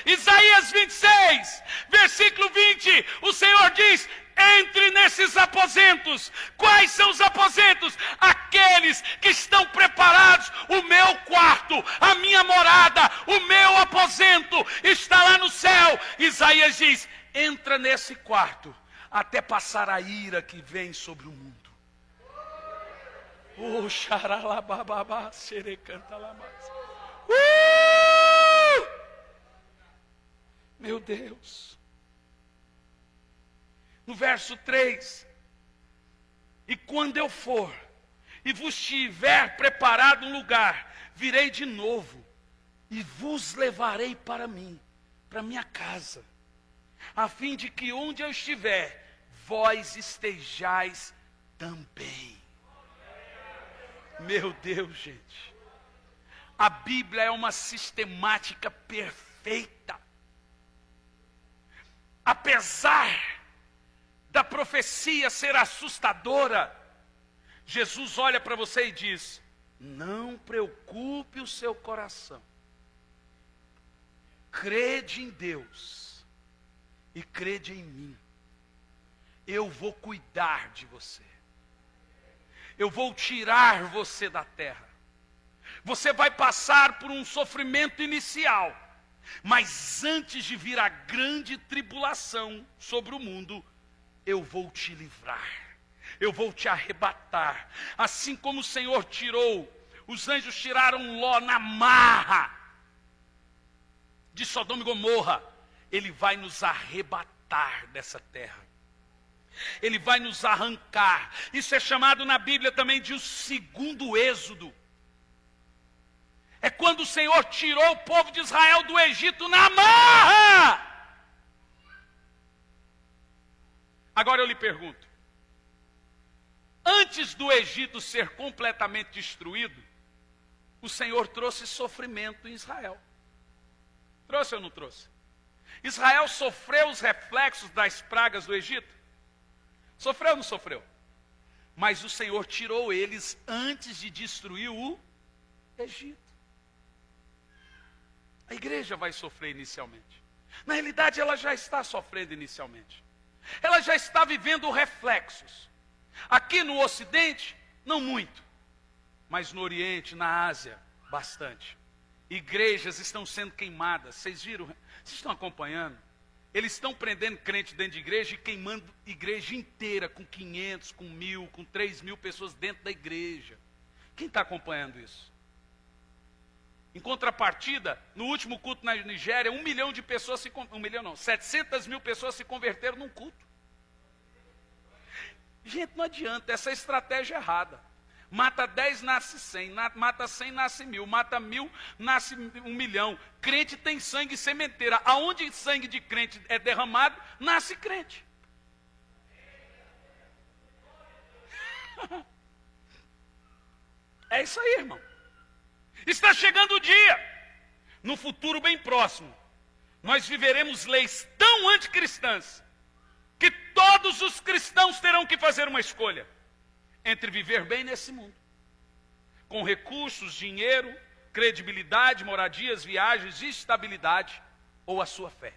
S1: Isaías 26, versículo 20, o Senhor diz: entre nesses aposentos. Quais são os aposentos? Aqueles que estão preparados. O meu quarto, a minha morada, o meu aposento está lá no céu. Isaías diz: entra nesse quarto até passar a ira que vem sobre o mundo. Oh, xaralabababá, xerecantalabás. Meu Deus. No verso 3, e quando eu for, e vos tiver preparado um lugar, virei de novo, e vos levarei para mim, para minha casa, a fim de que onde eu estiver, vós estejais também. Meu Deus, gente, a Bíblia é uma sistemática perfeita. Apesar da profecia ser assustadora, Jesus olha para você e diz: não preocupe o seu coração, crede em Deus e crede em mim. Eu vou cuidar de você, eu vou tirar você da terra. Você vai passar por um sofrimento inicial, mas antes de vir a grande tribulação sobre o mundo, eu vou te livrar, eu vou te arrebatar. Assim como o Senhor tirou, os anjos tiraram Ló na marra de Sodoma e Gomorra, Ele vai nos arrebatar dessa terra. Ele vai nos arrancar. Isso é chamado na Bíblia também de o segundo êxodo. É quando o Senhor tirou o povo de Israel do Egito na marra. Agora eu lhe pergunto, antes do Egito ser completamente destruído, o Senhor trouxe sofrimento em Israel. Trouxe ou não trouxe? Israel sofreu os reflexos das pragas do Egito? Sofreu ou não sofreu? Mas o Senhor tirou eles antes de destruir o Egito. A igreja vai sofrer inicialmente. Na realidade, ela já está sofrendo inicialmente. Ela já está vivendo reflexos. Aqui no Ocidente, não muito. Mas no Oriente, na Ásia, bastante. Igrejas estão sendo queimadas. Vocês viram? Vocês estão acompanhando? Eles estão prendendo crente dentro de igreja e queimando igreja inteira, com 500, com 1.000, com 3.000 pessoas dentro da igreja. Quem está acompanhando isso? Em contrapartida, no último culto na Nigéria, 1 milhão de pessoas 700 mil pessoas se converteram num culto. Gente, não adianta, essa estratégia é errada. Mata 10, nasce 100, mata 100, nasce 1.000, mata 1.000, nasce 1 milhão. Crente tem sangue sementeira. Aonde sangue de crente é derramado, nasce crente. É isso aí, irmão. Está chegando o dia, no futuro bem próximo, nós viveremos leis tão anticristãs, que todos os cristãos terão que fazer uma escolha, entre viver bem nesse mundo, com recursos, dinheiro, credibilidade, moradias, viagens, estabilidade, ou a sua fé.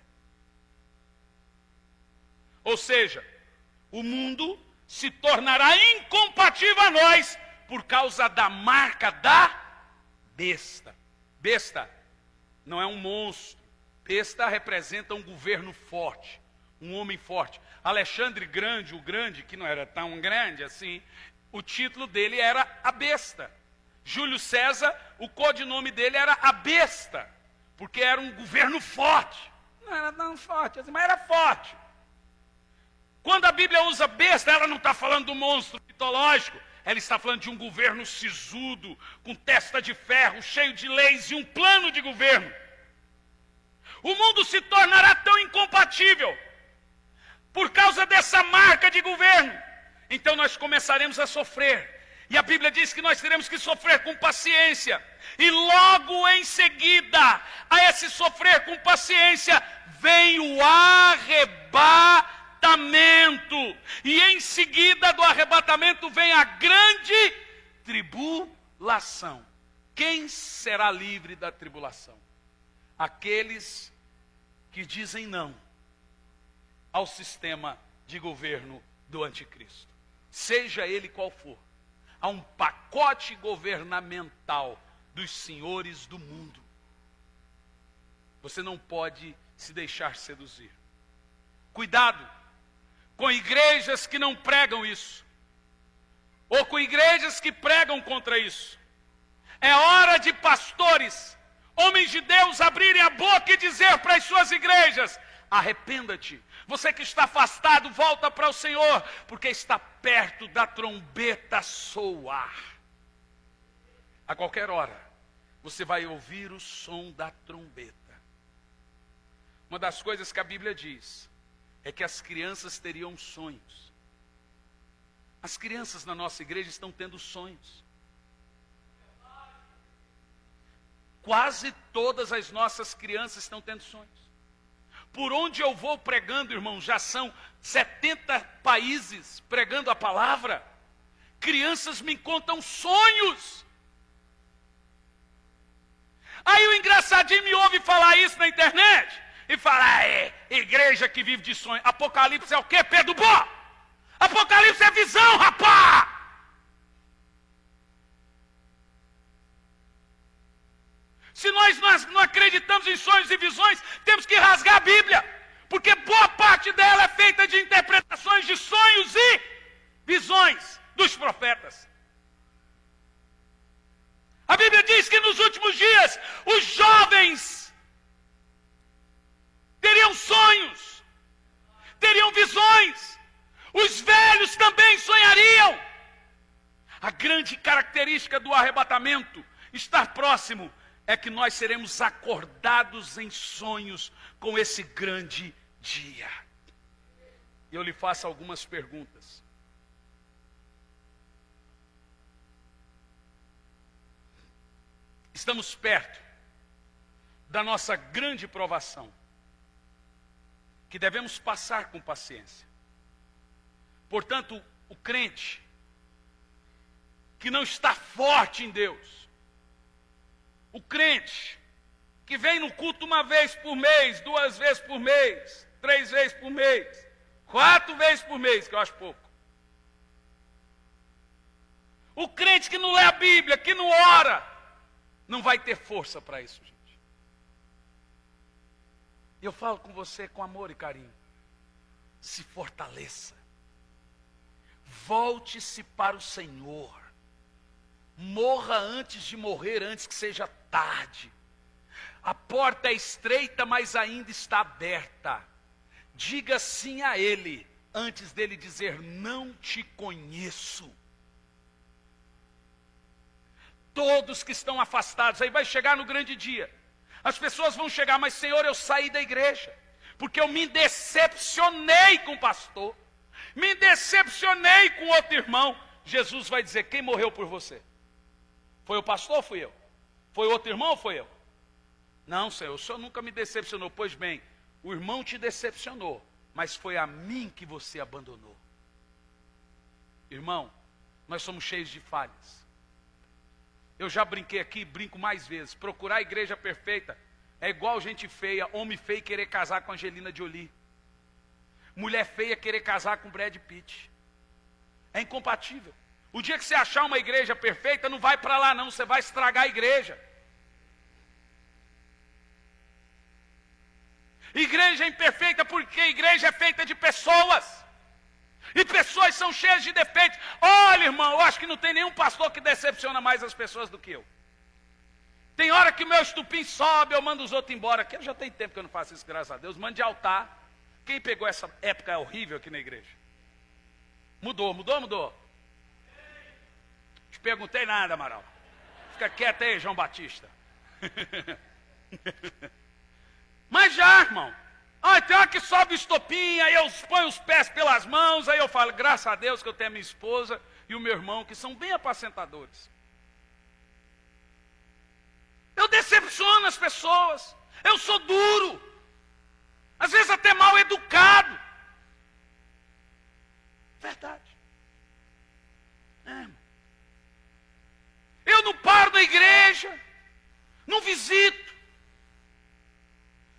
S1: Ou seja, o mundo se tornará incompatível a nós, por causa da marca da besta. Besta não é um monstro. Besta representa um governo forte, um homem forte. Alexandre Grande, o grande, que não era tão grande assim, o título dele era a besta. Júlio César, o codinome dele era a besta, porque era um governo forte. Não era tão forte assim, mas era forte. Quando a Bíblia usa besta, ela não está falando do monstro mitológico. Ela está falando de um governo sisudo, com testa de ferro, cheio de leis e um plano de governo. O mundo se tornará tão incompatível por causa dessa marca de governo. Então nós começaremos a sofrer. E a Bíblia diz que nós teremos que sofrer com paciência. E logo em seguida a esse sofrer com paciência, vem o arrebatamento. E em seguida do arrebatamento vem a grande tribulação. Quem será livre da tribulação? Aqueles que dizem não ao sistema de governo do anticristo, seja ele qual for, a um pacote governamental dos senhores do mundo. Você não pode se deixar seduzir. Cuidado com igrejas que não pregam isso, ou com igrejas que pregam contra isso. É hora de pastores, homens de Deus, abrirem a boca e dizer para as suas igrejas: arrependa-te. Você que está afastado, volta para o Senhor, porque está perto da trombeta soar. A qualquer hora, você vai ouvir o som da trombeta. Uma das coisas que a Bíblia diz é que as crianças teriam sonhos. As crianças na nossa igreja estão tendo sonhos. Quase todas as nossas crianças estão tendo sonhos. Por onde eu vou pregando, irmão, já são 70 países pregando a palavra. Crianças me contam sonhos. Aí o engraçadinho me ouve falar isso na internet e fala: igreja que vive de sonho. Apocalipse é o quê, Pedro Bó? Apocalipse é visão, rapá! Se nós não acreditamos em sonhos e visões, temos que rasgar a Bíblia, porque boa parte dela é feita de interpretações de sonhos e visões dos profetas. A Bíblia diz que nos últimos dias os jovens teriam sonhos, teriam visões, os velhos também sonhariam. A grande característica do arrebatamento, estar próximo, é que nós seremos acordados em sonhos com esse grande dia. E eu lhe faço algumas perguntas. Estamos perto da nossa grande provação, que devemos passar com paciência. Portanto, o crente que não está forte em Deus, o crente que vem no culto uma vez por mês, 2 vezes por mês, 3 vezes por mês, 4 vezes por mês, que eu acho pouco. O crente que não lê a Bíblia, que não ora, não vai ter força para isso, gente. Eu falo com você com amor e carinho. Se fortaleça. Volte-se para o Senhor. Morra antes de morrer, antes que seja tarde. A porta é estreita, mas ainda está aberta. Diga sim a Ele, antes dele dizer: não te conheço. Todos que estão afastados, aí vai chegar no grande dia. As pessoas vão chegar: mas Senhor, eu saí da igreja, porque eu me decepcionei com o pastor, me decepcionei com outro irmão. Jesus vai dizer: quem morreu por você? Foi o pastor ou fui eu? Foi outro irmão ou foi eu? Não, Senhor, o Senhor nunca me decepcionou. Pois bem, o irmão te decepcionou, mas foi a mim que você abandonou. Irmão, nós somos cheios de falhas. Eu já brinquei aqui, brinco mais vezes. Procurar a igreja perfeita é igual gente feia, homem feio querer casar com Angelina Jolie. Mulher feia querer casar com Brad Pitt. É incompatível. O dia que você achar uma igreja perfeita, não vai para lá não, você vai estragar a igreja. Igreja imperfeita porque a igreja é feita de pessoas. E pessoas são cheias de defeitos. Olha, irmão, eu acho que não tem nenhum pastor que decepciona mais as pessoas do que eu. Tem hora que o meu estupim sobe, eu mando os outros embora. Aqui eu já tenho tempo que eu não faço isso, graças a Deus. Mando de altar. Quem pegou essa época horrível aqui na igreja? Mudou. Te perguntei nada, Amaral. Fica quieto aí, João Batista. Mas já, irmão. Tem hora que sobe o estopim, aí eu ponho os pés pelas mãos, aí eu falo: graças a Deus que eu tenho a minha esposa e o meu irmão, que são bem apacentadores. Eu decepciono as pessoas. Eu sou duro. Às vezes até mal educado. Verdade. Eu não paro na igreja. Não visito.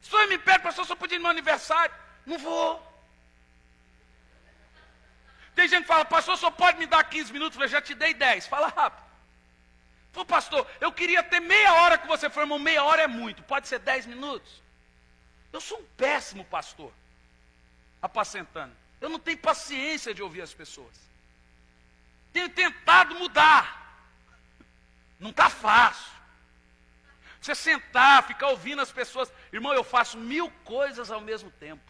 S1: Se você me pede, pastor, só podia ir no meu aniversário. Não vou. Tem gente que fala, pastor, só pode me dar 15 minutos. Eu falei, já te dei 10. Fala rápido. Pô, pastor, eu queria ter meia hora com você. Eu falei, irmão, meia hora é muito. Pode ser 10 minutos? Eu sou um péssimo pastor, apacentando. Eu não tenho paciência de ouvir as pessoas. Tenho tentado mudar. Não está fácil. Você sentar, ficar ouvindo as pessoas. Irmão, eu faço 1000 coisas ao mesmo tempo.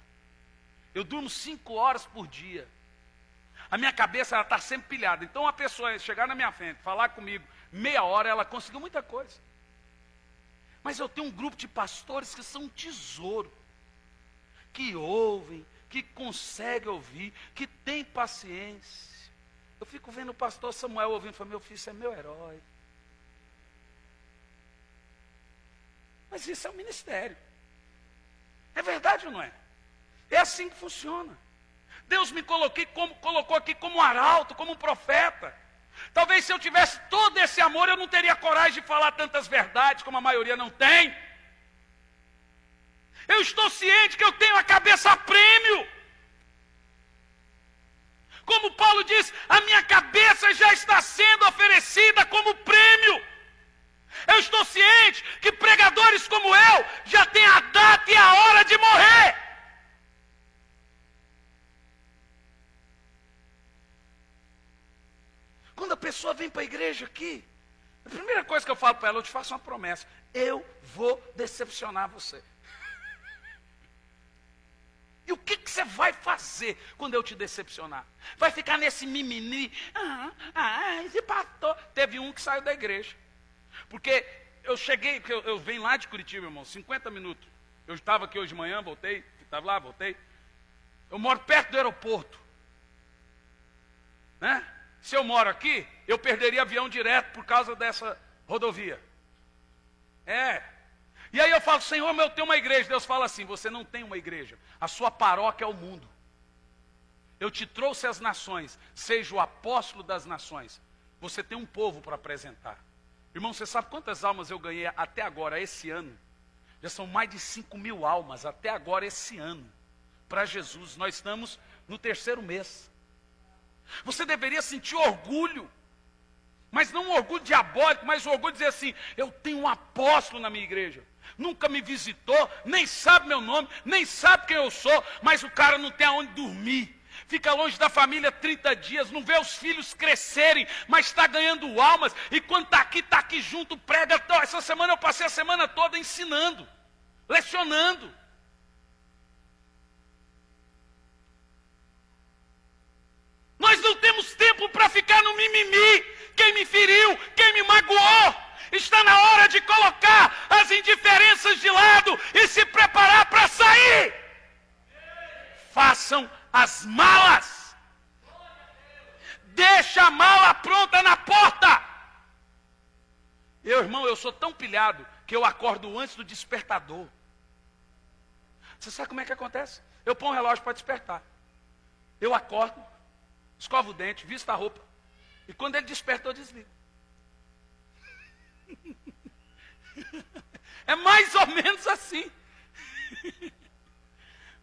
S1: Eu durmo 5 horas por dia. A minha cabeça está sempre pilhada. Então, uma pessoa chegar na minha frente, falar comigo, meia hora, ela conseguiu muita coisa. Mas eu tenho um grupo de pastores que são um tesouro. Que ouvem, que conseguem ouvir, que tem paciência. Eu fico vendo o pastor Samuel ouvindo, falo, meu filho, isso é meu herói. Mas isso é um ministério. É verdade ou não é? É assim que funciona. Deus me colocou aqui como arauto, como um profeta. Talvez se eu tivesse todo esse amor, eu não teria coragem de falar tantas verdades, como a maioria não tem. Eu estou ciente que eu tenho a cabeça a prêmio. Como Paulo diz, a minha cabeça já está sendo oferecida como prêmio. Eu estou ciente que pregadores como eu já têm a data e a hora de morrer. Quando a pessoa vem para a igreja aqui, a primeira coisa que eu falo para ela, eu te faço uma promessa. Eu vou decepcionar você. E o que você vai fazer quando eu te decepcionar? Vai ficar nesse mimimi? Esse pastor. Teve um que saiu da igreja. Porque eu cheguei, eu venho lá de Curitiba, irmão, 50 minutos. Eu estava aqui hoje de manhã, voltei, estava lá, voltei. Eu moro perto do aeroporto. Né? Se eu moro aqui, eu perderia avião direto por causa dessa rodovia. E aí eu falo, Senhor, eu tenho uma igreja. Deus fala assim, você não tem uma igreja. A sua paróquia é o mundo. Eu te trouxe as nações, seja o apóstolo das nações. Você tem um povo para apresentar. Irmão, você sabe quantas almas eu ganhei até agora, esse ano? Já são mais de 5.000 almas até agora, esse ano. Para Jesus, nós estamos no 3º mês. Você deveria sentir orgulho. Mas não um orgulho diabólico, mas um orgulho de dizer assim, eu tenho um apóstolo na minha igreja. Nunca me visitou, nem sabe meu nome, nem sabe quem eu sou, mas o cara não tem aonde dormir. Fica longe da família 30 dias, não vê os filhos crescerem, mas está ganhando almas. E quando está aqui junto, prega. Essa semana eu passei a semana toda ensinando, lecionando. Nós não temos tempo para ficar no mimimi. Quem me feriu, quem me magoou. Está na hora de colocar as indiferenças de lado e se preparar para sair. Façam as malas. Deixa a mala pronta na porta. Irmão, eu sou tão pilhado que eu acordo antes do despertador. Você sabe como é que acontece? Eu ponho um relógio para despertar. Eu acordo, escovo o dente, visto a roupa. E quando ele desperta, eu desligo. É mais ou menos assim.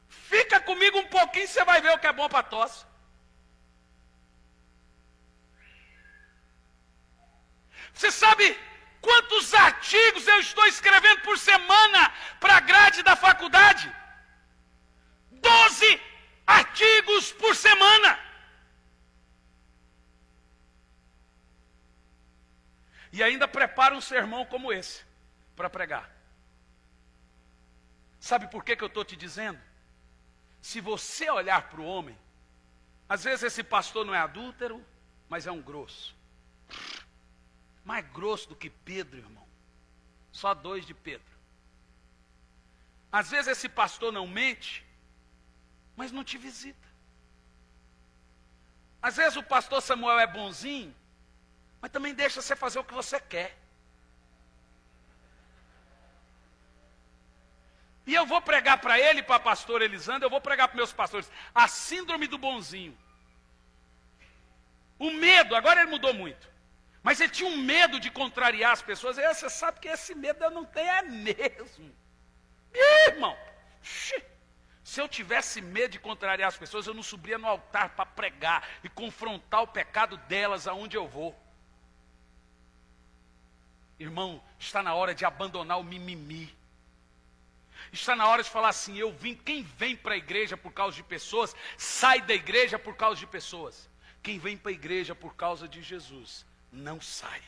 S1: Fica comigo um pouquinho, você vai ver o que é bom para tosse. Você sabe quantos artigos eu estou escrevendo por semana para a grade da faculdade? 12 artigos por semana. E ainda prepara um sermão como esse para pregar. Sabe por que eu estou te dizendo? Se você olhar para o homem, às vezes esse pastor não é adúltero, mas é um grosso. Mais grosso do que Pedro, irmão. Só 2 de Pedro. Às vezes esse pastor não mente, mas não te visita. Às vezes o pastor Samuel é bonzinho, mas também deixa você fazer o que você quer. E eu vou pregar para ele, para a pastora Elisandra, eu vou pregar para meus pastores, a síndrome do bonzinho. O medo, agora ele mudou muito. Mas ele tinha um medo de contrariar as pessoas. E você sabe que esse medo eu não tenho, é mesmo. Irmão, Se eu tivesse medo de contrariar as pessoas, eu não subia no altar para pregar e confrontar o pecado delas aonde eu vou. Irmão, está na hora de abandonar o mimimi. Está na hora de falar assim, quem vem para a igreja por causa de pessoas, sai da igreja por causa de pessoas. Quem vem para a igreja por causa de Jesus, não sai.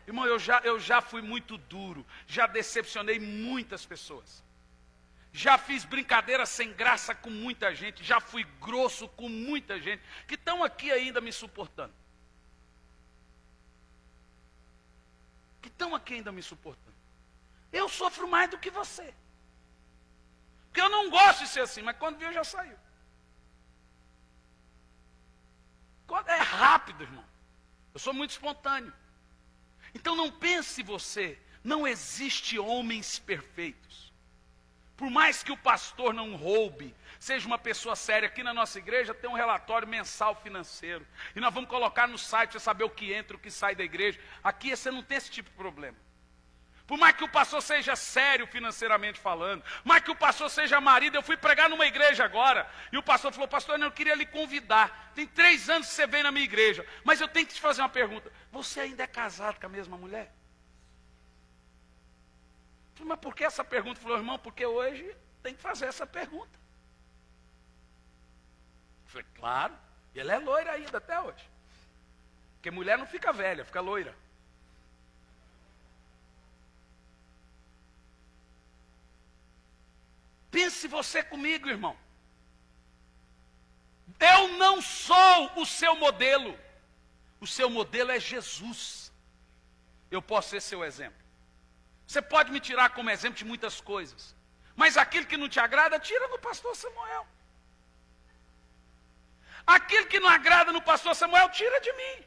S1: Irmão, eu já fui muito duro, já decepcionei muitas pessoas. Já fiz brincadeira sem graça com muita gente, já fui grosso com muita gente, que estão aqui ainda me suportando. Eu sofro mais do que você. Porque eu não gosto de ser assim, mas quando viu já saiu. É rápido, irmão. Eu sou muito espontâneo. Então não pense você, não existe homens perfeitos. Por mais que o pastor não roube, seja uma pessoa séria, aqui na nossa igreja tem um relatório mensal financeiro. E nós vamos colocar no site para saber o que entra, o que sai da igreja. Aqui você não tem esse tipo de problema. Por mais que o pastor seja sério financeiramente falando, por mais que o pastor seja marido, eu fui pregar numa igreja agora, e o pastor falou, pastor, eu queria lhe convidar, tem 3 anos que você vem na minha igreja, mas eu tenho que te fazer uma pergunta, você ainda é casado com a mesma mulher? Eu falei, mas por que essa pergunta? Ele falou, irmão, porque hoje tem que fazer essa pergunta. Eu falei, claro, e ela é loira ainda até hoje, porque mulher não fica velha, fica loira. Pense você comigo, irmão. Eu não sou o seu modelo. O seu modelo é Jesus. Eu posso ser seu exemplo. Você pode me tirar como exemplo de muitas coisas. Mas aquilo que não te agrada, tira no pastor Samuel. Aquilo que não agrada no pastor Samuel, tira de mim.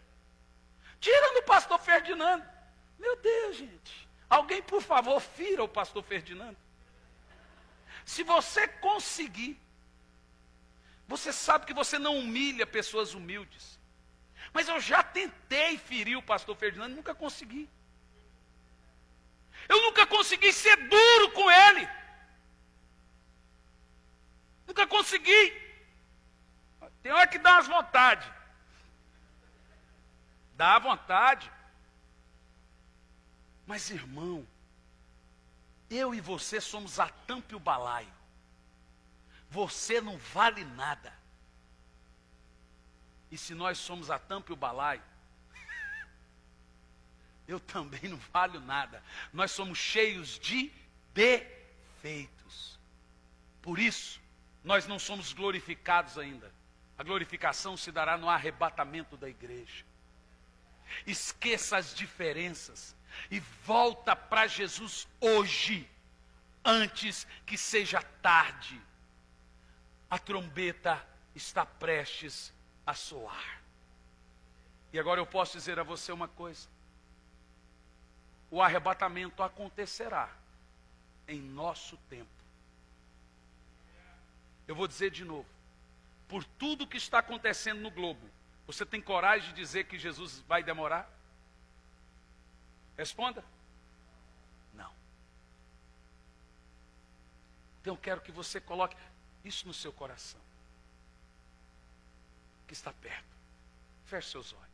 S1: Tira no pastor Ferdinando. Meu Deus, gente. Alguém, por favor, fira o pastor Ferdinando. Se você conseguir, você sabe que você não humilha pessoas humildes. Mas eu já tentei ferir o pastor Ferdinando e nunca consegui. Eu nunca consegui ser duro com ele. Nunca consegui. Tem hora que dá umas vontades. Dá vontade. Mas, irmão, eu e você somos a tampa e o balaio. Você não vale nada. E se nós somos a tampa e o balaio, eu também não valho nada. Nós somos cheios de defeitos. Por isso, nós não somos glorificados ainda. A glorificação se dará no arrebatamento da igreja. Esqueça as diferenças. E volta para Jesus hoje, antes que seja tarde. A trombeta está prestes a soar. E agora eu posso dizer a você uma coisa. O arrebatamento acontecerá em nosso tempo. Eu vou dizer de novo. Por tudo que está acontecendo no globo, você tem coragem de dizer que Jesus vai demorar? Responda. Não. Então eu quero que você coloque isso no seu coração. Que está perto. Feche seus olhos.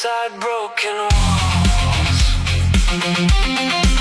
S2: inside broken walls.